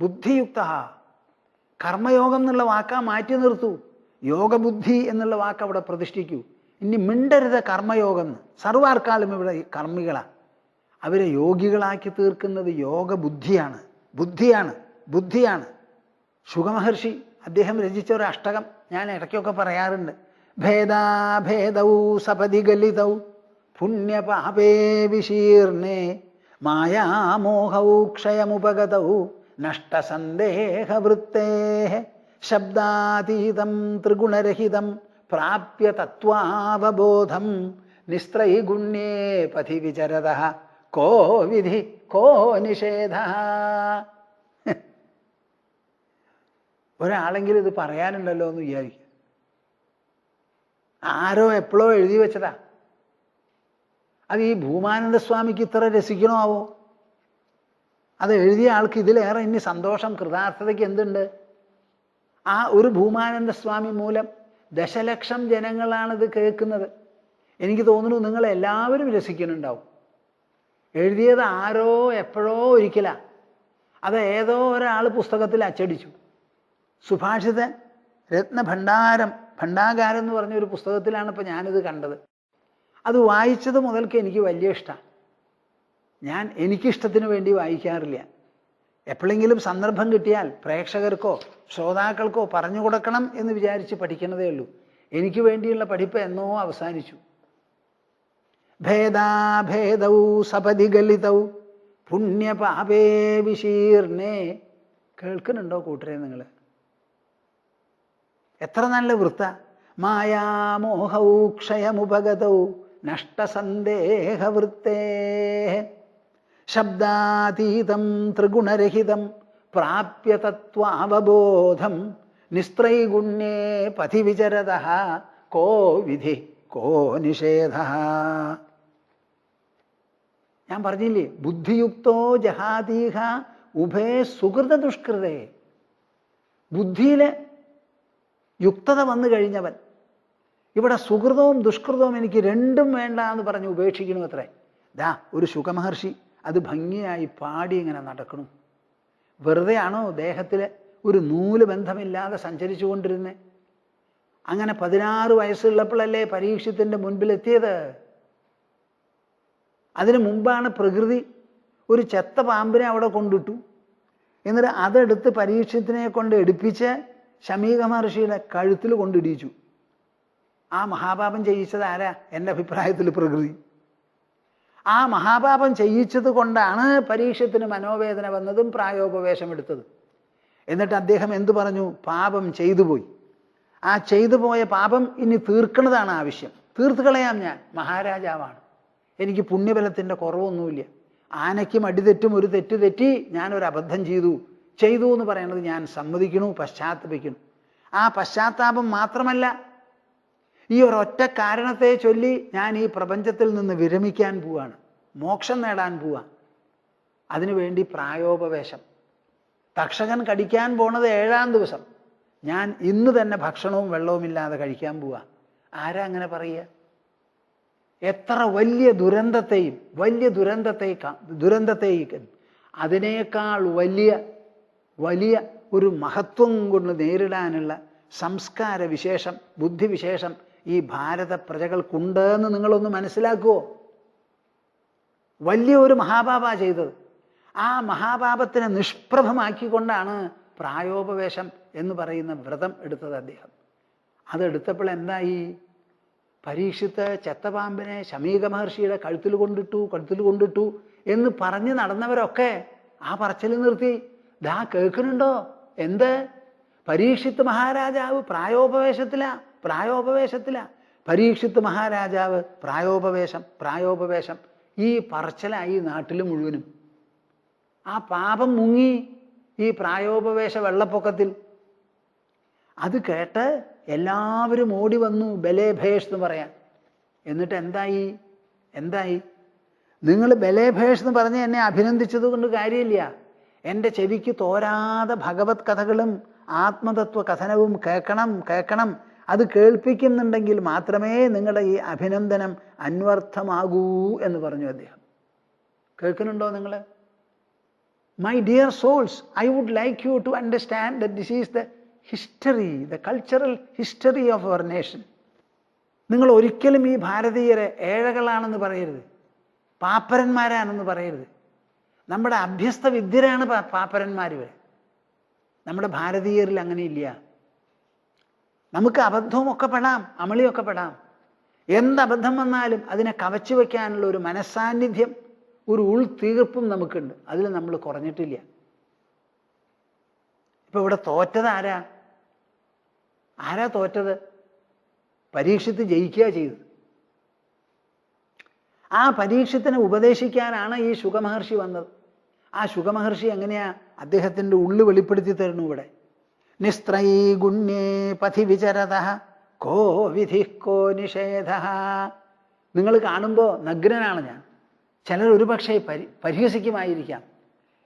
ബുദ്ധിയുക്ത. കർമ്മയോഗം എന്നുള്ള വാക്കാ മാറ്റി നിർത്തൂ, യോഗബുദ്ധി എന്നുള്ള വാക്ക് അവിടെ പ്രതിഷ്ഠിക്കൂ. ഇനി മിണ്ടരുത് കർമ്മയോഗം എന്ന്. സർവാർക്കാളും ഇവിടെ കർമ്മികളാണ്. അവരെ യോഗികളാക്കി തീർക്കുന്നത് ബുദ്ധിയാണ്. ശുഗമഹർഷി അദ്ദേഹം രചിച്ച ഒരു അഷ്ടകം ഞാൻ ഇടയ്ക്കൊക്കെ പറയാറുണ്ട്. ഭേദാഭേദൗ സപദി ഗലിതൗ പുണ്യപാപേ വിശീർണേ മായാമോഹൗ ക്ഷയമുപഗതൗ നഷ്ടസന്ദേഹവൃത്തേ ശബ്ദാതീതം ത്രിഗുണരഹിതം പ്രാപ്യ തത്വാവബോധം നിസ്ത്രൈഗുണ്യേ പഥി വിചരതഃ കോ വിധി കോ നിഷേധഃ. ഒരാളെങ്കിലും ഇത് പറയാനുണ്ടല്ലോ എന്ന് വിചാരിക്കും. ആരോ എപ്പോഴോ എഴുതി വെച്ചതാ. അത് ഈ ഭൂമാനന്ദ സ്വാമിക്ക് ഇത്ര രസിക്കണോ ആവോ? അത് എഴുതിയ ആൾക്ക് ഇതിലേറെ ഇനി സന്തോഷം, കൃതാർത്ഥതയ്ക്ക് എന്തുണ്ട്? ആ ഒരു ഭൂമാനന്ദ സ്വാമി മൂലം ദശലക്ഷം ജനങ്ങളാണിത് കേൾക്കുന്നത്. എനിക്ക് തോന്നുന്നു നിങ്ങളെല്ലാവരും രസിക്കുന്നുണ്ടാവും. എഴുതിയത് ആരോ എപ്പോഴോ ഒരിക്കലാ. അത് ഏതോ ഒരാൾ പുസ്തകത്തിൽ അച്ചടിച്ചു. സുഭാഷിത രത്നഭണ്ഡാരം, ഭണ്ഡാകാരം എന്ന് പറഞ്ഞൊരു പുസ്തകത്തിലാണ് ഇപ്പോൾ ഞാനിത് കണ്ടത്. അത് വായിച്ചത് മുതൽക്ക് എനിക്ക് വലിയ ഇഷ്ടമാണ്. എനിക്കിഷ്ടത്തിന് വേണ്ടി വായിക്കാറില്ല. എപ്പോഴെങ്കിലും സന്ദർഭം കിട്ടിയാൽ പ്രേക്ഷകർക്കോ ശ്രോതാക്കൾക്കോ പറഞ്ഞു കൊടുക്കണം എന്ന് വിചാരിച്ച് പഠിക്കുന്നതേ ഉള്ളൂ. എനിക്ക് വേണ്ടിയുള്ള പഠിപ്പ് എന്നോ അവസാനിച്ചു. ഭേദാഭേദൗ സപദി ഗലിതൗ പുണ്യപാപേ വിശീർണേ. കേൾക്കുന്നുണ്ടോ കൂട്ടരെ നിങ്ങൾ? എത്ര നല്ല വൃത്ത. മായാമോഹൗ ക്ഷയമുപഗതൗ നഷ്ടസന്ദേഹവൃത്തേ ശബ്ദാതീതം ത്രിഗുണരഹിതം പ്രാപ്യ തത്വാവബോധം നിസ്ത്രൈഗുണ്യേ പഥി വിചരതഃ കോ വിധി കോ നിഷേധഃ. ഞാൻ പറഞ്ഞില്ലേ, ബുദ്ധിയുക്തോ ജഹാതീഹ ഉഭേ സുഹൃത ദുഷ്കൃതേ. ബുദ്ധിയിൽ യുക്തത വന്നു കഴിഞ്ഞവൻ ഇവിടെ സുഹൃതവും ദുഷ്കൃതവും എനിക്ക് രണ്ടും വേണ്ട എന്ന് പറഞ്ഞ് ഉപേക്ഷിക്കണു അത്രേ. ഒരു ശുകമഹർഷി അത് ഭംഗിയായി പാടി ഇങ്ങനെ നടക്കണം. വെറുതെ ആണോ ദേഹത്തിൽ ഒരു നൂല് ബന്ധമില്ലാതെ സഞ്ചരിച്ചു കൊണ്ടിരുന്നേ? അങ്ങനെ 16 വയസ്സുള്ളപ്പോഴല്ലേ പരീക്ഷത്തിൻ്റെ മുൻപിലെത്തിയത്. അതിനു മുമ്പാണ് പ്രകൃതി ഒരു ചെത്ത പാമ്പിനെ അവിടെ കൊണ്ടിട്ടു. എന്നിട്ട് അതെടുത്ത് പരീക്ഷത്തിനെ കൊണ്ട് എടുപ്പിച്ച് ശമീക മഹർഷിയുടെ കഴുത്തിൽ കൊണ്ടിടിച്ചു. ആ മഹാപാപം ചെയ്യിച്ചത് ആരാ? എൻ്റെ അഭിപ്രായത്തിൽ പ്രകൃതി. ആ മഹാപാപം ചെയ്യിച്ചത് കൊണ്ടാണ് പരീക്ഷത്തിന് മനോവേദന വന്നതും പ്രായോപവേശം എടുത്തത്. എന്നിട്ട് അദ്ദേഹം എന്തു പറഞ്ഞു? പാപം ചെയ്തു പോയി. ആ ചെയ്തു പോയ പാപം ഇനി തീർക്കുന്നതാണ് ആവശ്യം. തീർത്ത് കളയാം, ഞാൻ മഹാരാജാവാണ്, എനിക്ക് പുണ്യബലത്തിൻ്റെ കുറവൊന്നുമില്ല. ആനയ്ക്കും അടിതെറ്റും ഒരു തെറ്റ് തെറ്റി, ഞാനൊരു അബദ്ധം ചെയ്തു എന്ന് പറയുന്നത് ഞാൻ സമ്മതിക്കണു, പശ്ചാത്തപിക്കുന്നു. ആ പശ്ചാത്താപം മാത്രമല്ല, ഈ ഒരൊറ്റ കാരണത്തെ ചൊല്ലി ഞാൻ ഈ പ്രപഞ്ചത്തിൽ നിന്ന് വിരമിക്കാൻ പോവാണ്, മോക്ഷം നേടാൻ പോവാ. അതിനുവേണ്ടി പ്രായോപവേശം. തക്ഷകൻ കടിക്കാൻ പോണത് 7-ാം ദിവസം, ഞാൻ ഇന്ന് തന്നെ ഭക്ഷണവും വെള്ളവുമില്ലാതെ കഴിക്കാൻ പോവാ. ആരാ അങ്ങനെ പറയുക? എത്ര വലിയ ദുരന്തത്തെയും അതിനേക്കാൾ വലിയ ഒരു മഹത്വം കൊണ്ട് നേരിടാനുള്ള സംസ്കാര വിശേഷം, ബുദ്ധിവിശേഷം ഈ ഭാരത പ്രജകൾക്കുണ്ടെന്ന് നിങ്ങളൊന്ന് മനസ്സിലാക്കുമോ? വലിയ ഒരു മഹാപാപ ചെയ്തത്. ആ മഹാപാപത്തിനെ നിഷ്പ്രഭമാക്കിക്കൊണ്ടാണ് പ്രായോപവേശം എന്ന് പറയുന്ന വ്രതം എടുത്തത് അദ്ദേഹം. അതെടുത്തപ്പോൾ എന്തായി? പരീക്ഷിത്ത് ചെത്തപാമ്പിനെ ശമീക മഹർഷിയുടെ കഴുത്തിൽ കൊണ്ടിട്ടു എന്ന് പറഞ്ഞ് നടന്നവരൊക്കെ ആ പറച്ചിൽ നിർത്തി. കേൾക്കുന്നുണ്ടോ? എന്ത്? പരീക്ഷിത്ത് മഹാരാജാവ് പ്രായോപവേശത്തിലാ. പരീക്ഷിത്ത് മഹാരാജാവ് പ്രായോപവേശം ഈ പറച്ചിലായി നാട്ടിൽ മുഴുവനും. ആ പാപം മുങ്ങി ഈ പ്രായോപവേശ വെള്ളപ്പൊക്കത്തിൽ. അത് കേട്ട് എല്ലാവരും ഓടി വന്നു ബലേഭേഷ് എന്ന് പറയാൻ. എന്നിട്ട് എന്തായി? നിങ്ങൾ ബലേഭേഷ് എന്ന് പറഞ്ഞ് എന്നെ അഭിനന്ദിച്ചത് കൊണ്ട് കാര്യമില്ല. എൻ്റെ ചെവിക്ക് തോരാതെ ഭഗവത് കഥകളും ആത്മതത്വ കഥനവും കേൾക്കണം. അത് കേൾപ്പിക്കുന്നുണ്ടെങ്കിൽ മാത്രമേ നിങ്ങളുടെ ഈ അഭിനന്ദനം അന്വർത്ഥമാകൂ എന്ന് പറഞ്ഞു അദ്ദേഹം. കേൾക്കുന്നുണ്ടോ നിങ്ങൾ? My dear souls, I would like you to understand that this is the cultural history of our nation. നിങ്ങൾ ഒരിക്കലും ഈ ഭാരതീയരെ ഏഴകളാണെന്ന് പറയരുത്, പാപ്പരന്മാരാണെന്ന് പറയരുത്. നമ്മുടെ അഭ്യസ്ത വിദ്യരാണ് പാപ്പരന്മാർ ഇവർ. നമ്മുടെ ഭാരതീയരിൽ അങ്ങനെയില്ല. നമുക്ക് അബദ്ധവുമൊക്കെ പെടാം, അമളിയൊക്കെ പെടാം. എന്തബദ്ധം വന്നാലും അതിനെ കവച്ചു വയ്ക്കാനുള്ള ഒരു മനസ്സാന്നിധ്യം, ഒരു ഉൾത്തീർപ്പും നമുക്കുണ്ട്. അതിൽ നമ്മൾ കുറഞ്ഞിട്ടില്ല. ഇപ്പം ഇവിടെ തോറ്റത് ആരാ തോറ്റത്? പരീക്ഷിച്ച് ജയിക്കുക ചെയ്തത്. ആ പരീക്ഷത്തിനെ ഉപദേശിക്കാനാണ് ഈ ശുകമഹർഷി വന്നത്. ആ ശുകമഹർഷി എങ്ങനെയാ അദ്ദേഹത്തിൻ്റെ ഉള്ളു വെളിപ്പെടുത്തി തരുന്നു ഇവിടെ. നിസ്ത്രൈഗുണ്യേ പഥി വിചരത കോ വിധി കോ നിഷേധ. നിങ്ങൾ കാണുമ്പോൾ നഗ്നനാണ് ഞാൻ. ചിലർ ഒരുപക്ഷെ പരിഹസിക്കുമായിരിക്കാം.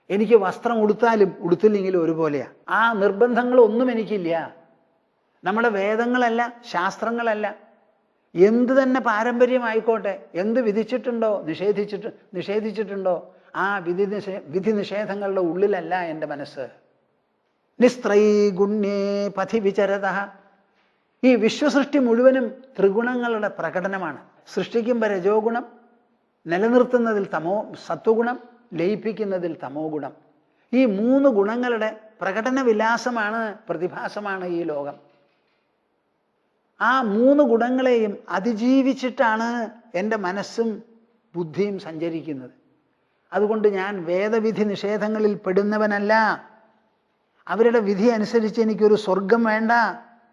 എനിക്ക് വസ്ത്രം ഉടുത്താലും ഉടുത്തില്ലെങ്കിലും ഒരുപോലെയാ. ആ നിർബന്ധങ്ങളൊന്നും എനിക്കില്ല. നമ്മുടെ വേദങ്ങളല്ല, ശാസ്ത്രങ്ങളല്ല, എന്ത് തന്നെ പാരമ്പര്യമായിക്കോട്ടെ, എന്ത് വിധിച്ചിട്ടുണ്ടോ നിഷേധിച്ചിട്ടുണ്ടോ ആ വിധി നിഷേധങ്ങളുടെ ഉള്ളിലല്ല എൻ്റെ മനസ്സ്. നിസ്ത്രൈഗുണ്യേ പഥി വിചരത. ഈ വിശ്വസൃഷ്ടി മുഴുവനും ത്രിഗുണങ്ങളുടെ പ്രകടനമാണ്. സൃഷ്ടിക്കുമ്പോൾ രജോ ഗുണം, നിലനിർത്തുന്നതിൽ സത്വഗുണം, ലയിപ്പിക്കുന്നതിൽ തമോ ഗുണം. ഈ 3 ഗുണങ്ങളുടെ പ്രകടന വിലാസമാണ്, പ്രതിഭാസമാണ് ഈ ലോകം. ആ 3 ഗുണങ്ങളെയും അതിജീവിച്ചിട്ടാണ് എൻ്റെ മനസ്സും ബുദ്ധിയും സഞ്ചരിക്കുന്നത്. അതുകൊണ്ട് ഞാൻ വേദവിധി നിഷേധങ്ങളിൽ പെടുന്നവനല്ല. അവരുടെ വിധി അനുസരിച്ച് എനിക്കൊരു സ്വർഗം വേണ്ട,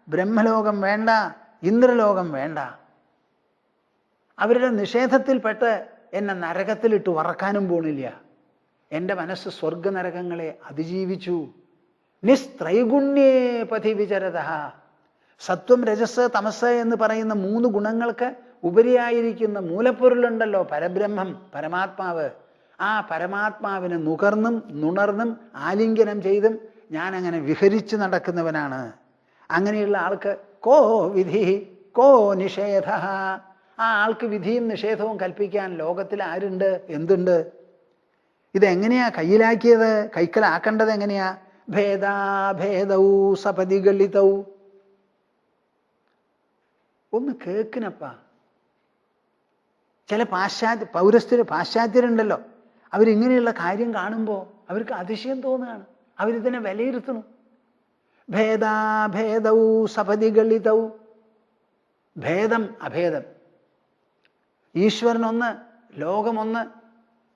ബ്രഹ്മലോകം വേണ്ട, ഇന്ദ്രലോകം വേണ്ട. അവരുടെ നിഷേധത്തിൽപ്പെട്ട് എന്നെ നരകത്തിലിട്ട് വറക്കാനും പോണില്ല. എൻ്റെ മനസ്സ് സ്വർഗനരകങ്ങളെ അതിജീവിച്ചു. നിസ്ത്രൈഗുണ്യേ പഥി വിചരത. സത്വം, രജസ്, തമസ് എന്ന് പറയുന്ന 3 ഗുണങ്ങൾക്ക് ഉപരിയായിരിക്കുന്ന മൂലപ്പൊരുളുണ്ടല്ലോ, പരബ്രഹ്മം, പരമാത്മാവ്. ആ പരമാത്മാവിനെ നുകർന്നും നുണർന്നും ആലിംഗനം ചെയ്തും ഞാൻ അങ്ങനെ വിഹരിച്ചു നടക്കുന്നവനാണ്. അങ്ങനെയുള്ള ആൾക്ക് കോ വിധി കോ നിഷേധ. ആ ആൾക്ക് വിധിയും നിഷേധവും കൽപ്പിക്കാൻ ലോകത്തിൽ ആരുണ്ട്, എന്തുണ്ട്? ഇതെങ്ങനെയാ കയ്യിലാക്കിയത്, കൈക്കലാക്കേണ്ടത് എങ്ങനെയാ? ഭേദാഭേദൗ സപതി ഗളിതൗ. ഒന്ന് കേക്കിനപ്പാ. ചില പാശ്ചാത്യരുണ്ടല്ലോ, അവരിങ്ങനെയുള്ള കാര്യം കാണുമ്പോൾ അവർക്ക് അതിശയം തോന്നുകയാണ്. അവരിതിനെ വിലയിരുത്തുന്നു. ഭേദാഭേദൗ സപതി ഗളിതൗ. ഭേദം അഭേദം. ഈശ്വരനൊന്ന്, ലോകമൊന്ന്,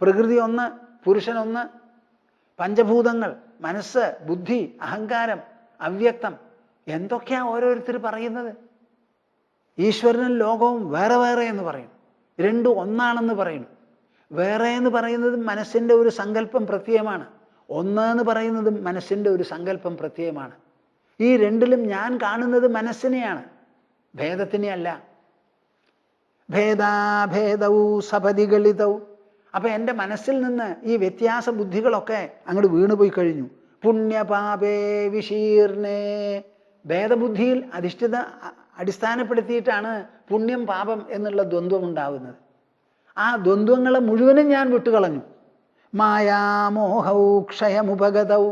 പ്രകൃതി ഒന്ന്, പുരുഷനൊന്ന്, പഞ്ചഭൂതങ്ങൾ, മനസ്സ്, ബുദ്ധി, അഹങ്കാരം, അവ്യക്തം, എന്തൊക്കെയാ ഓരോരുത്തർ പറയുന്നത്. ഈശ്വരനും ലോകവും വേറെ വേറെ എന്ന് പറയും, രണ്ടും ഒന്നാണെന്ന് പറയുന്നു. വേറെ എന്ന് പറയുന്നത് മനസ്സിൻ്റെ ഒരു സങ്കല്പം പ്രത്യയമാണ്, ഒന്ന് എന്ന് പറയുന്നത് മനസ്സിൻ്റെ ഒരു സങ്കല്പം പ്രത്യയമാണ്. ഈ രണ്ടിലും ഞാൻ കാണുന്നത് മനസ്സിനെയാണ്, ഭേദത്തിനെ അല്ല. ഭേദാഭേദൗ സപതി ഗളിതൗ. അപ്പൊ എൻ്റെ മനസ്സിൽ നിന്ന് ഈ വ്യത്യാസ ബുദ്ധികളൊക്കെ അങ്ങോട്ട് വീണുപോയി കഴിഞ്ഞു. പുണ്യപാപേ വിശീർണേ. ഭേദബുദ്ധിയിൽ അടിസ്ഥാനപ്പെടുത്തിയിട്ടാണ് പുണ്യം പാപം എന്നുള്ള ദ്വന്ദ്വം ഉണ്ടാവുന്നത്. ആ ദ്വന്ദ്വങ്ങളെ മുഴുവനും ഞാൻ വിട്ടുകളഞ്ഞു. മായാമോഹൗ ക്ഷയമുപഗതൗ.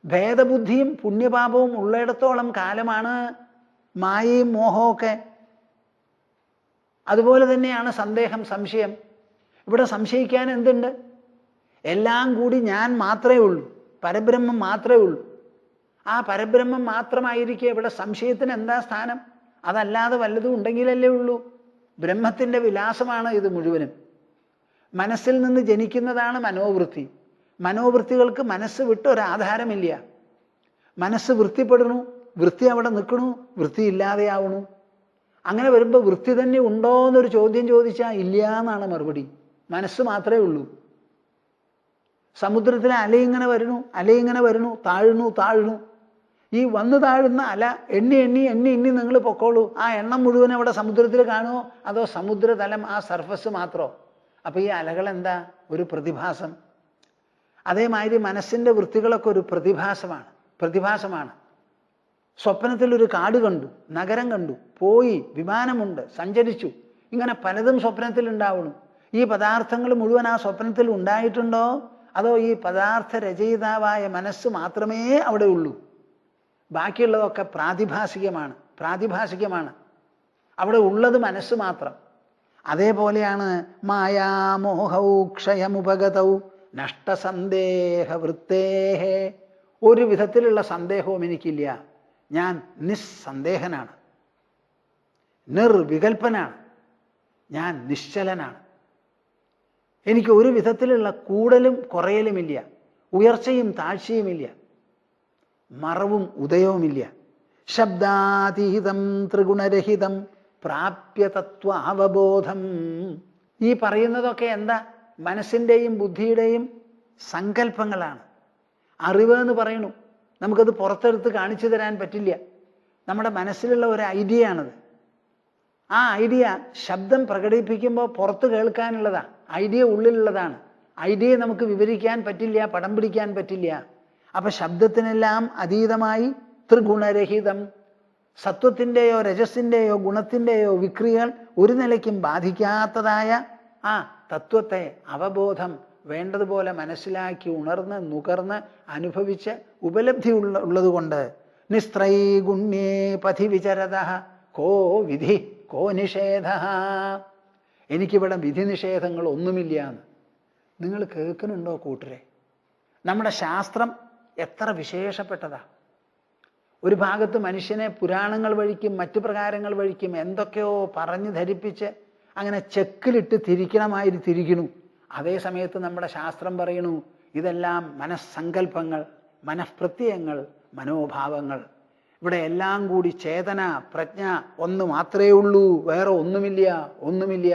ഭേദബുദ്ധിയും പുണ്യപാപവും ഉള്ളിടത്തോളം കാലമാണ് മായയും മോഹമൊക്കെ. അതുപോലെ തന്നെയാണ് സന്ദേഹം, സംശയം. ഇവിടെ സംശയിക്കാൻ എന്തുണ്ട്? എല്ലാം കൂടി ഞാൻ മാത്രമേ ഉള്ളൂ, പരബ്രഹ്മം മാത്രമേ ഉള്ളൂ. ആ പരബ്രഹ്മം മാത്രമായിരിക്കെ ഇവിടെ സംശയത്തിന് എന്താ സ്ഥാനം? അതല്ലാതെ വല്ലതും ഉണ്ടെങ്കിലല്ലേ ഉള്ളൂ. ബ്രഹ്മത്തിൻ്റെ വിലാസമാണ് ഇത് മുഴുവനും. മനസ്സിൽ നിന്ന് ജനിക്കുന്നതാണ് മനോവൃത്തി. മനോവൃത്തികൾക്ക് മനസ്സ് വിട്ട് ഒരാധാരമില്ല. മനസ്സ് വൃത്തിപ്പെടുന്നു, വൃത്തി അവിടെ നിൽക്കണു, വൃത്തി ഇല്ലാതെയാവണു. അങ്ങനെ വരുമ്പോൾ വൃത്തി തന്നെ ഉണ്ടോ എന്നൊരു ചോദ്യം ചോദിച്ചാൽ ഇല്ല എന്നാണ് മറുപടി. മനസ്സ് മാത്രമേ ഉള്ളൂ. സമുദ്രത്തിലെ അലയിങ്ങനെ വരുന്നു, താഴുന്നു. ഈ വന്നു താഴുന്ന അല എണ്ണി നിങ്ങൾ പൊക്കോളൂ. ആ എണ്ണം മുഴുവൻ അവിടെ സമുദ്രത്തിൽ കാണുമോ, അതോ സമുദ്രതലം, ആ സർഫസ് മാത്രമോ? അപ്പോൾ ഈ അലകൾ എന്താ? ഒരു പ്രതിഭാസം. അതേമാതിരി മനസ്സിൻ്റെ വൃത്തികളൊക്കെ ഒരു പ്രതിഭാസമാണ്. സ്വപ്നത്തിൽ ഒരു കാട് കണ്ടു, നഗരം കണ്ടു, പോയി, വിമാനമുണ്ട്, സഞ്ചരിച്ചു, ഇങ്ങനെ പലതും സ്വപ്നത്തിൽ ഉണ്ടാവണം. ഈ പദാർത്ഥങ്ങൾ മുഴുവൻ ആ സ്വപ്നത്തിൽ ഉണ്ടായിട്ടുണ്ടോ, അതോ ഈ പദാർത്ഥ രചയിതാവായ മനസ്സ് മാത്രമേ അവിടെ ഉള്ളൂ? ബാക്കിയുള്ളതൊക്കെ പ്രാതിഭാസികമാണ്. അവിടെ ഉള്ളത് മനസ്സ് മാത്രം. അതേപോലെയാണ് മായാമോഹൗ ക്ഷയമുപഗതൗ നഷ്ടസന്ദേഹ വൃത്തേഹേ. ഒരു വിധത്തിലുള്ള സന്ദേഹവും എനിക്കില്ല. ഞാൻ നിസ്സന്ദേഹനാണ്, നിർവികൽപ്പനാണ്, ഞാൻ നിശ്ചലനാണ്. എനിക്ക് ഒരു വിധത്തിലുള്ള കൂടലും കുറയലുമില്ല, ഉയർച്ചയും താഴ്ചയുമില്ല, മറവും ഉദയവുമില്ല. ശബ്ദാതീതം ത്രിഗുണരഹിതം പ്രാപ്യ തത്വ അവബോധം. ഈ പറയുന്നതൊക്കെ എന്താ? മനസ്സിൻ്റെയും ബുദ്ധിയുടെയും സങ്കല്പങ്ങളാണ്. അറിവ് എന്ന് പറയണു, നമുക്കത് പുറത്തെടുത്ത് കാണിച്ചു തരാൻ പറ്റില്ല. നമ്മുടെ മനസ്സിലുള്ള ഒരു ഐഡിയ ആണത്. ആ ഐഡിയ ശബ്ദം പ്രകടിപ്പിക്കുമ്പോൾ പുറത്ത് കേൾക്കാനുള്ളതാണ്. ഐഡിയ ഉള്ളിലുള്ളതാണ്. ഐഡിയ നമുക്ക് വിവരിക്കാൻ പറ്റില്ല, പടം പിടിക്കാൻ പറ്റില്ല. അപ്പൊ ശബ്ദത്തിനെല്ലാം അതീതമായി ത്രിഗുണരഹിതം, സത്വത്തിൻ്റെയോ രജസിൻ്റെയോ ഗുണത്തിൻ്റെയോ വിക്രിയകൾ ഒരു നിലയ്ക്കും ബാധിക്കാത്തതായ ആ തത്വത്തെ, അവബോധം വേണ്ടതുപോലെ മനസ്സിലാക്കി ഉണർന്ന് നുകർന്ന് അനുഭവിച്ച് ഉപലബ്ധി ഉള്ളതുകൊണ്ട് നിസ്ത്രൈഗുണ്യേ പഥി വിചരത കോ വിധി കോ നിഷേധ. എനിക്കിവിടെ വിധി നിഷേധങ്ങൾ ഒന്നുമില്ല എന്ന് നിങ്ങൾ കേൾക്കുന്നുണ്ടോ കൂട്ടരെ? നമ്മുടെ ശാസ്ത്രം എത്ര വിശേഷപ്പെട്ടതാ. ഒരു ഭാഗത്ത് മനുഷ്യനെ പുരാണങ്ങൾ വഴിക്കും മറ്റു പ്രകാരങ്ങൾ വഴിക്കും എന്തൊക്കെയോ പറഞ്ഞ് ധരിപ്പിച്ച് അങ്ങനെ ചെക്കിലിട്ട് തിരിക്കണമാതിരി തിരിക്കണു. അതേ സമയത്ത് നമ്മുടെ ശാസ്ത്രം പറയണു ഇതെല്ലാം മനസ്സങ്കല്പങ്ങൾ, മനഃപ്രത്യയങ്ങൾ, മനോഭാവങ്ങൾ. ഇവിടെ എല്ലാം കൂടി ചേതന, പ്രജ്ഞ ഒന്ന് മാത്രമേ ഉള്ളൂ, വേറെ ഒന്നുമില്ല.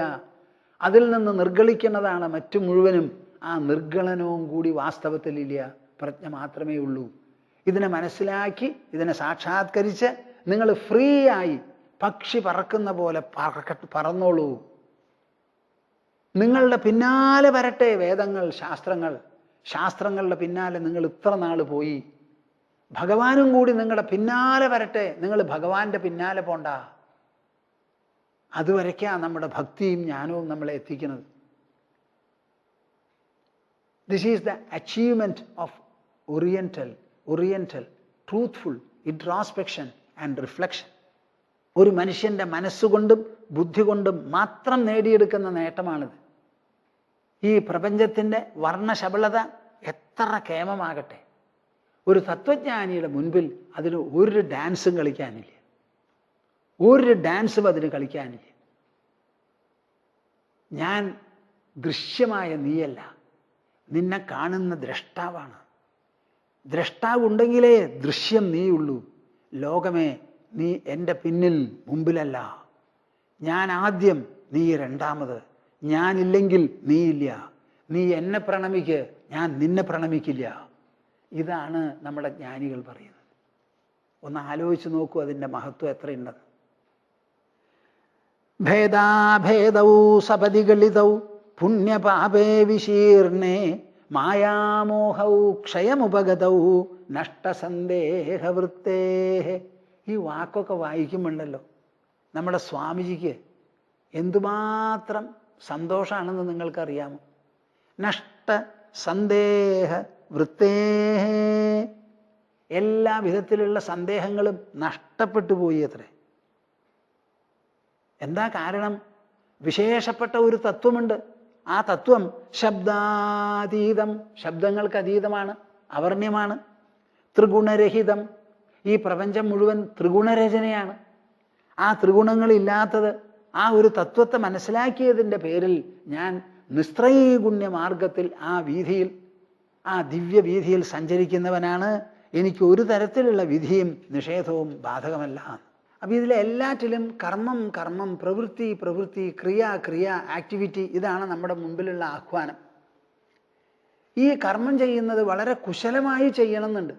അതിൽ നിന്ന് നിർഗളിക്കുന്നതാണ് മറ്റു മുഴുവനും. ആ നിർഗളനവും കൂടി വാസ്തവത്തിലില്ല, പ്രജ്ഞ മാത്രമേ ഉള്ളൂ. ഇതിനെ മനസ്സിലാക്കി ഇതിനെ സാക്ഷാത്കരിച്ച് നിങ്ങൾ ഫ്രീ ആയി പക്ഷി പറക്കുന്ന പോലെ പറന്നോളൂ. നിങ്ങളുടെ പിന്നാലെ വരട്ടെ വേദങ്ങൾ, ശാസ്ത്രങ്ങളുടെ പിന്നാലെ നിങ്ങൾ ഇത്ര നാൾ പോയി. ഭഗവാനും കൂടി നിങ്ങളുടെ പിന്നാലെ വരട്ടെ, നിങ്ങൾ ഭഗവാന്റെ പിന്നാലെ പോണ്ട. അതുവരയ്ക്കാ നമ്മുടെ ഭക്തിയും ജ്ഞാനവും നമ്മളെ എത്തിക്കുന്നത്. This is the achievement of oriental truthful introspection and reflection. ഒരു മനുഷ്യന്റെ മനസ്സുകൊണ്ടും ബുദ്ധി കൊണ്ടും മാത്രം നേടിയെടുക്കുന്ന നേട്ടമാണിത്. ഈ പ്രപഞ്ചത്തിന്റെ വർണ്ണശബളത എത്ര കേമമാകട്ടെ, ഒരു തത്വജ്ഞാനിയുടെ മുൻപിൽ അതിന് ഒരു ഡാൻസും കളിക്കാനില്ല, ഒരു ഡാൻസും അതിന് കളിക്കാനില്ല. ഞാൻ ദൃശ്യമായ നീയല്ല, നിന്നെ കാണുന്ന ദ്രഷ്ടാവാണ്. ദ്രഷ്ടാവുണ്ടെങ്കിലേ ദൃശ്യം നീയുള്ളൂ. ലോകമേ, നീ എൻ്റെ പിന്നിൽ മുമ്പിലല്ല. ഞാൻ ആദ്യം, നീ രണ്ടാമത്. ഞാനില്ലെങ്കിൽ നീയില്ല. നീ എന്നെ പ്രണമിക്ക്, ഞാൻ നിന്നെ പ്രണമിക്കില്ല. ഇതാണ് നമ്മുടെ ജ്ഞാനികൾ പറയുന്നത്. ഒന്ന് ആലോചിച്ച് നോക്കൂ അതിൻ്റെ മഹത്വം എത്രയുണ്ടെന്ന്. ഭേദാഭേദൗ സപദിഗളിതൗ പുണ്യപാപേ വിശീർണേ മായാമോഹൗ ക്ഷയമുപഗതൗ നഷ്ടസന്ദേഹവൃത്തേ. ഈ വാക്കൊക്കെ വായിക്കുമ്പോണ്ടല്ലോ നമ്മുടെ സ്വാമിജിക്ക് എന്തുമാത്രം സന്തോഷമാണെന്ന് നിങ്ങൾക്കറിയാമോ? നഷ്ടസന്ദേഹ വൃത്തേ, എല്ലാ വിധത്തിലുള്ള സന്ദേഹങ്ങളും നഷ്ടപ്പെട്ടു പോയി അത്രേ. എന്താ കാരണം? വിശേഷപ്പെട്ട ഒരു തത്വമുണ്ട്. ആ തത്വം ശബ്ദാതീതം, ശബ്ദങ്ങൾക്ക് അതീതമാണ്, അവർണ്യമാണ്. ത്രിഗുണരഹിതം, ഈ പ്രപഞ്ചം മുഴുവൻ ത്രിഗുണരചനയാണ്. ആ ത്രിഗുണങ്ങളില്ലാത്തത്, ആ ഒരു തത്വത്തെ മനസ്സിലാക്കിയതിൻ്റെ പേരിൽ ഞാൻ നിസ്ത്രൈഗുണ്യ മാർഗത്തിൽ ആ വീതിയിൽ, ആ ദിവ്യവീതിയിൽ സഞ്ചരിക്കുന്നവനാണ്. എനിക്ക് ഒരു തരത്തിലുള്ള വിധിയും നിഷേധവും ബാധകമല്ല. അപ്പം ഇതിലെ എല്ലാറ്റിലും കർമ്മം, പ്രവൃത്തി, ക്രിയ, ആക്ടിവിറ്റി, ഇതാണ് നമ്മുടെ മുമ്പിലുള്ള ആഹ്വാനം. ഈ കർമ്മം ചെയ്യുന്നത് വളരെ കുശലമായി ചെയ്യണമെന്നുണ്ട്.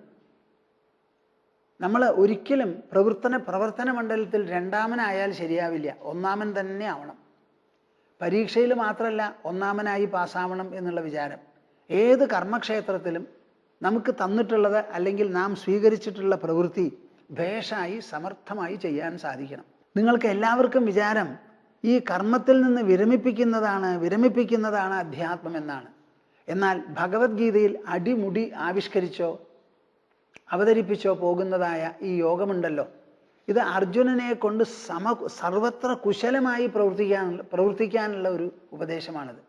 നമ്മൾ ഒരിക്കലും പ്രവർത്തന മണ്ഡലത്തിൽ രണ്ടാമനായാൽ ശരിയാവില്ല, ഒന്നാമൻ തന്നെ ആവണം. പരീക്ഷയിൽ മാത്രമല്ല ഒന്നാമനായി പാസ്സാവണം എന്നുള്ള വിചാരം. ഏത് കർമ്മക്ഷേത്രത്തിലും നമുക്ക് തന്നിട്ടുള്ളത് അല്ലെങ്കിൽ നാം സ്വീകരിച്ചിട്ടുള്ള പ്രവൃത്തി ഭേഷായി സമർത്ഥമായി ചെയ്യാൻ സാധിക്കണം. നിങ്ങൾക്ക് എല്ലാവർക്കും വിചാരം ഈ കർമ്മത്തിൽ നിന്ന് വിരമിപ്പിക്കുന്നതാണ് അധ്യാത്മം എന്നാണ്. എന്നാൽ ഭഗവത്ഗീതയിൽ അടിമുടി അവതരിപ്പിച്ചോ പോകുന്നതായ ഈ യോഗമുണ്ടല്ലോ, ഇത് അർജുനനെ കൊണ്ട് സർവത്ര കുശലമായി പ്രവർത്തിക്കാനുള്ള ഒരു ഉപദേശമാണിത്.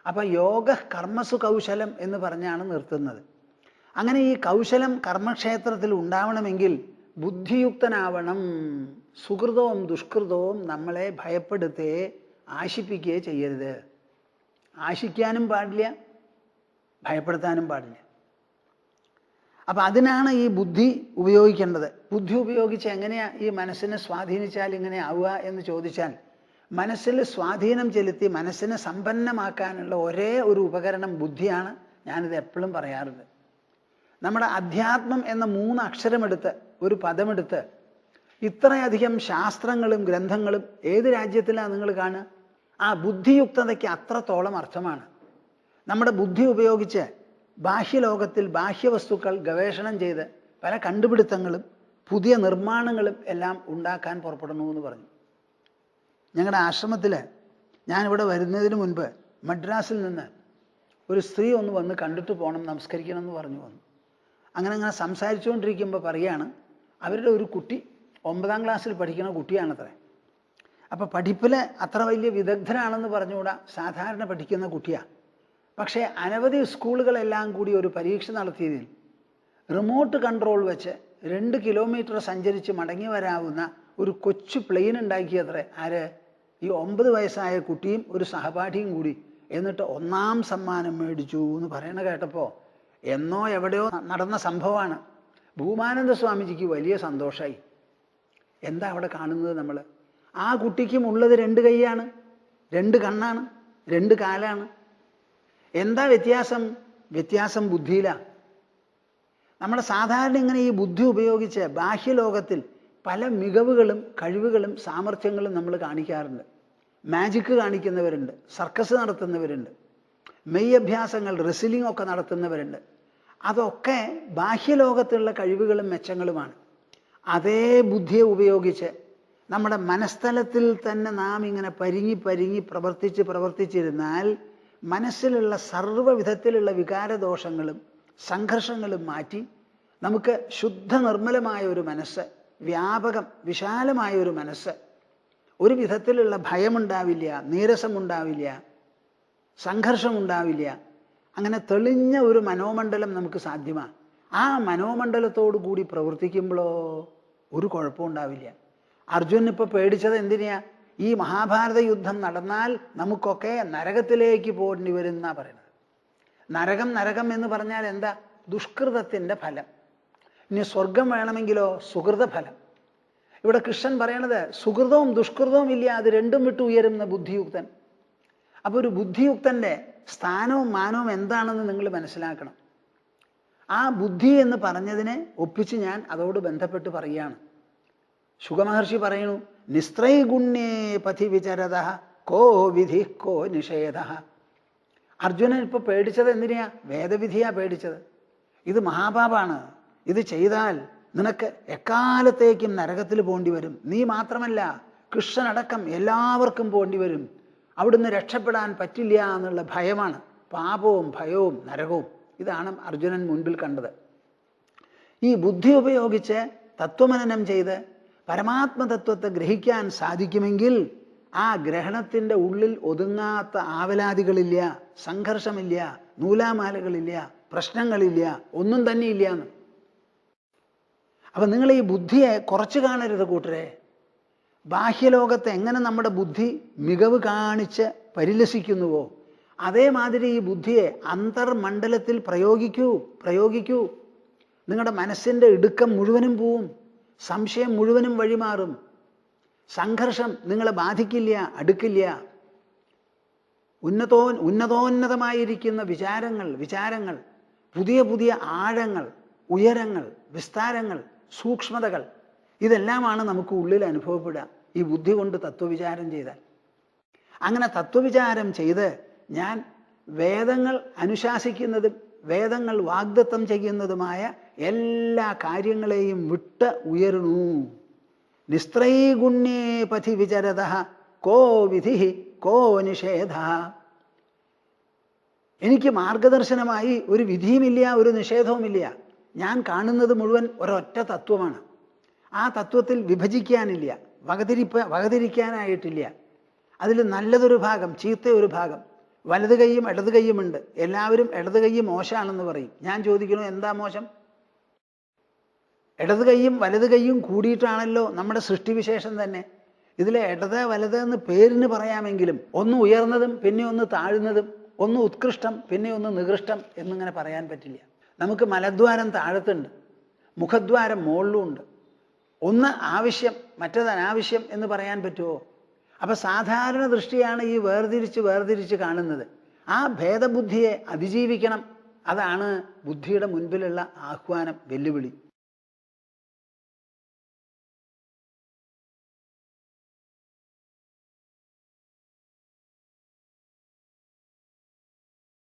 അപ്പം യോഗ കർമ്മസു കൗശലം എന്ന് പറഞ്ഞാണ് നിർത്തുന്നത്. അങ്ങനെ ഈ കൗശലം കർമ്മക്ഷേത്രത്തിൽ ഉണ്ടാവണമെങ്കിൽ ബുദ്ധിയുക്തനാവണം. സുഹൃതവും ദുഷ്കൃതവും നമ്മളെ ഭയപ്പെടുത്തുകയെ ആശിപ്പിക്കുകയെ ചെയ്യരുത്. ആശിക്കാനും പാടില്ല, ഭയപ്പെടുത്താനും പാടില്ല. അപ്പം അതിനാണ് ഈ ബുദ്ധി ഉപയോഗിക്കേണ്ടത്. ബുദ്ധി ഉപയോഗിച്ച് എങ്ങനെയാ ഈ മനസ്സിനെ സ്വാധീനിച്ചാൽ ഇങ്ങനെ ആവുക എന്ന് ചോദിച്ചാൽ, മനസ്സിൽ സ്വാധീനം ചെലുത്തി മനസ്സിനെ സമ്പന്നമാക്കാനുള്ള ഒരേ ഒരു ഉപകരണം ബുദ്ധിയാണ്. ഞാനിത് എപ്പോഴും പറയാറുണ്ട്. നമ്മുടെ അധ്യാത്മം എന്ന 3 അക്ഷരമെടുത്ത്, ഒരു പദമെടുത്ത് ഇത്രയധികം ശാസ്ത്രങ്ങളും ഗ്രന്ഥങ്ങളും ഏത് രാജ്യത്തിലാണ് നിങ്ങൾ കാണുക? ആ ബുദ്ധിയുക്തതയ്ക്ക് അത്രത്തോളം അർത്ഥമാണ്. നമ്മുടെ ബുദ്ധി ഉപയോഗിച്ച് ബാഹ്യലോകത്തിൽ ബാഹ്യവസ്തുക്കൾ ഗവേഷണം ചെയ്ത് പല കണ്ടുപിടുത്തങ്ങളും പുതിയ നിർമ്മാണങ്ങളും എല്ലാം ഉണ്ടാക്കാൻ പുറപ്പെടുന്നു എന്ന് പറഞ്ഞു. ഞങ്ങളുടെ ആശ്രമത്തിൽ ഞാനിവിടെ വരുന്നതിന് മുൻപ് മദ്രാസിൽ നിന്ന് ഒരു സ്ത്രീ ഒന്ന് വന്ന് കണ്ടിട്ട് പോകണം, നമസ്കരിക്കണം എന്ന് പറഞ്ഞു വന്നു. അങ്ങനെ സംസാരിച്ചുകൊണ്ടിരിക്കുമ്പോൾ പറയുകയാണ്, അവരുടെ ഒരു കുട്ടി 9ാം ക്ലാസ്സിൽ പഠിക്കുന്ന കുട്ടിയാണത്രേ. അപ്പോൾ പഠിപ്പിൽ അത്ര വലിയ വിദഗ്ധരാണെന്ന് പറഞ്ഞുകൂടാ, സാധാരണ പഠിക്കുന്ന കുട്ടിയാണ്. പക്ഷേ അനവധി സ്കൂളുകളെല്ലാം കൂടി ഒരു പരീക്ഷ നടത്തിയതിൽ റിമോട്ട് കൺട്രോൾ വെച്ച് 2 കിലോമീറ്റർ സഞ്ചരിച്ച് മടങ്ങി വരാവുന്ന ഒരു കൊച്ചു പ്ലെയിൻ ഉണ്ടാക്കിയത്രേ. ആര്? ഈ 9 വയസ്സായ കുട്ടിയും ഒരു സഹപാഠിയും കൂടി. എന്നിട്ട് 1ാം സമ്മാനം മേടിച്ചു എന്ന് പറയണ കേട്ടപ്പോൾ എന്നോ എവിടെയോ നടന്ന സംഭവമാണ്. ഭൂമാനന്ദ സ്വാമിജിക്ക് വലിയ സന്തോഷമായി. എന്താ അവിടെ കാണുന്നത് നമ്മൾ? ആ കുട്ടിക്കും ഉള്ളത് 2 കൈയാണ്, 2 കണ്ണാണ്, 2 കാലാണ്. എന്താ വ്യത്യാസം? വ്യത്യാസം ബുദ്ധിയിലാണ്. നമ്മുടെ സാധാരണ ഇങ്ങനെ ഈ ബുദ്ധി ഉപയോഗിച്ച് ബാഹ്യലോകത്തിൽ പല മികവുകളും കഴിവുകളും സാമർഥ്യങ്ങളും നമ്മൾ കാണിക്കാറുണ്ട്. മാജിക്ക് കാണിക്കുന്നവരുണ്ട്, സർക്കസ് നടത്തുന്നവരുണ്ട്, മെയ് അഭ്യാസങ്ങൾ റെസ്ലിംഗ് ഒക്കെ നടത്തുന്നവരുണ്ട്. അതൊക്കെ ബാഹ്യലോകത്തുള്ള കഴിവുകളും മെച്ചങ്ങളുമാണ്. അതേ ബുദ്ധിയെ ഉപയോഗിച്ച് നമ്മുടെ മനസ്ഥലത്തിൽ തന്നെ നാം ഇങ്ങനെ പരിങ്ങി പ്രവർത്തിച്ചിരുന്നാൽ മനസ്സിലുള്ള സർവ്വവിധത്തിലുള്ള വികാരദോഷങ്ങളും സംഘർഷങ്ങളും മാറ്റി നമുക്ക് ശുദ്ധ നിർമ്മലമായ ഒരു മനസ്സ്, വിശാലമായ ഒരു മനസ്സ്, ഒരു വിധത്തിലുള്ള ഭയമുണ്ടാവില്ല, നീരസമുണ്ടാവില്ല, സംഘർഷമുണ്ടാവില്ല. അങ്ങനെ തെളിഞ്ഞ ഒരു മനോമണ്ഡലം നമുക്ക് സാധ്യമാണ്. ആ മനോമണ്ഡലത്തോടു കൂടി പ്രവർത്തിക്കുമ്പോഴോ ഒരു കുഴപ്പമുണ്ടാവില്ല. അർജുനൻ ഇപ്പോൾ പേടിച്ചത് എന്തിനാ? ഈ മഹാഭാരത യുദ്ധം നടന്നാൽ നമുക്കൊക്കെ നരകത്തിലേക്ക് പോകേണ്ടി വരും എന്നാ പറയുന്നത്. നരകം എന്ന് പറഞ്ഞാൽ എന്താ? ദുഷ്കൃതത്തിൻ്റെ ഫലം. ഇനി സ്വർഗം വേണമെങ്കിലോ സുഹൃത ഫലം. ഇവിടെ കൃഷ്ണൻ പറയണത് സുഹൃതവും ദുഷ്കൃതവും ഇല്ല, അത് രണ്ടും വിട്ട് ഉയരുന്ന ബുദ്ധിയുക്തൻ. അപ്പോൾ ഒരു ബുദ്ധിയുക്തൻ്റെ സ്ഥാനവും മാനവും എന്താണെന്ന് നിങ്ങൾ മനസ്സിലാക്കണം. ആ ബുദ്ധി എന്ന് പറഞ്ഞതിനെ ഒപ്പിച്ച് ഞാൻ അതോട് ബന്ധപ്പെട്ട് പറയുകയാണ്. ശുഗമഹർഷി പറയുന്നു, നിസ്ത്രൈഗുണ്യേ പഥി വിചരത കോ വിധി കോ നിഷേധ. അർജുനൻ ഇപ്പോൾ പേടിച്ചത് എന്തിനാ? വേദവിധിയാ പേടിച്ചത്. ഇത് മഹാപാപാണ്, ഇത് ചെയ്താൽ നിനക്ക് എക്കാലത്തേക്കും നരകത്തിൽ പോകേണ്ടി വരും. നീ മാത്രമല്ല, കൃഷ്ണനടക്കം എല്ലാവർക്കും പോകേണ്ടി വരും. അവിടുന്ന് രക്ഷപ്പെടാൻ പറ്റില്ല എന്നുള്ള ഭയമാണ്. പാപവും ഭയവും നരകവും ഇതാണ് അർജുനൻ മുൻപിൽ കണ്ടത്. ഈ ബുദ്ധി ഉപയോഗിച്ച് തത്വമനനം ചെയ്ത് പരമാത്മതത്വത്തെ ഗ്രഹിക്കാൻ സാധിക്കുമെങ്കിൽ ആ ഗ്രഹണത്തിൻ്റെ ഉള്ളിൽ ഒതുങ്ങാത്ത ആവലാദികളില്ല, സംഘർഷമില്ല, നൂലാമാലകളില്ല, പ്രശ്നങ്ങളില്ല, ഒന്നും തന്നെ ഇല്ല എന്ന്. അപ്പം നിങ്ങൾ ഈ ബുദ്ധിയെ കുറച്ച് കാണരുത് കൂട്ടരെ. ബാഹ്യലോകത്ത് എങ്ങനെ നമ്മുടെ ബുദ്ധി മികവ് കാണിച്ച് പരിലസിക്കുന്നുവോ അതേമാതിരി ഈ ബുദ്ധിയെ അന്തർമണ്ഡലത്തിൽ പ്രയോഗിക്കൂ. നിങ്ങളുടെ മനസ്സിൻ്റെ ഇടുക്കം മുഴുവനും പോവും, സംശയം മുഴുവനും വഴിമാറും, സംഘർഷം നിങ്ങളെ ബാധിക്കില്ല, അടുക്കില്ല. ഉന്നതോന്നതമായിരിക്കുന്ന വിചാരങ്ങൾ, പുതിയ പുതിയ ആഴങ്ങൾ, ഉയരങ്ങൾ, വിസ്താരങ്ങൾ, സൂക്ഷ്മതകൾ, ഇതെല്ലാമാണ് നമുക്ക് ഉള്ളിൽ അനുഭവപ്പെടുക ഈ ബുദ്ധി കൊണ്ട് തത്വവിചാരം ചെയ്താൽ. അങ്ങനെ തത്വവിചാരം ചെയ്ത് ഞാൻ വേദങ്ങൾ അനുശാസിക്കുന്നതും വേദങ്ങൾ വാഗ്ദത്തം ചെയ്യുന്നതുമായ എല്ലാ കാര്യങ്ങളെയും വിട്ട് ഉയർന്നു. നിസ്ത്രൈഗുണ്യേ പഥി വിചരത കോ വിധി കോ നിഷേധ. എനിക്ക് മാർഗദർശനമായി ഒരു വിധിയുമില്ല, ഒരു നിഷേധവുമില്ല. ഞാൻ കാണുന്നത് മുഴുവൻ ഒരൊറ്റ തത്വമാണ്. ആ തത്വത്തിൽ വിഭജിക്കാനില്ല, വകതിരിക്കാനായിട്ടില്ല. അതിൽ നല്ലതൊരു ഭാഗം, ചീത്ത ഒരു ഭാഗം, വലത് കൈയും ഇടത് കൈയുമുണ്ട്. എല്ലാവരും ഇടത് കൈ മോശമാണെന്ന് പറയും. ഞാൻ ചോദിക്കുന്നു, എന്താ മോശം? ഇടത് കൈയും വലത് കൈയും കൂടിയിട്ടാണല്ലോ നമ്മുടെ സൃഷ്ടിവിശേഷം തന്നെ. ഇതിൽ ഇടത് വലത് എന്ന് പേരിന് പറയാമെങ്കിലും ഒന്ന് ഉയർന്നതും പിന്നെ ഒന്ന് താഴ്ന്നതും, ഒന്ന് ഉത്കൃഷ്ടം പിന്നെ ഒന്ന് നികൃഷ്ടം എന്നിങ്ങനെ പറയാൻ പറ്റില്ല. നമുക്ക് മലദ്വാരം താഴത്തുണ്ട്, മുഖദ്വാരം മുകളിലും ഉണ്ട്. ഒന്ന് ആവശ്യം മറ്റത് അനാവശ്യം എന്ന് പറയാൻ പറ്റുമോ? അപ്പൊ സാധാരണ ദൃഷ്ടിയാണ് ഈ വേർതിരിച്ച് കാണുന്നത്. ആ ഭേദബുദ്ധിയെ അതിജീവിക്കണം. അതാണ് ബുദ്ധിയുടെ മുൻപിലുള്ള ആഹ്വാനം, വെല്ലുവിളി.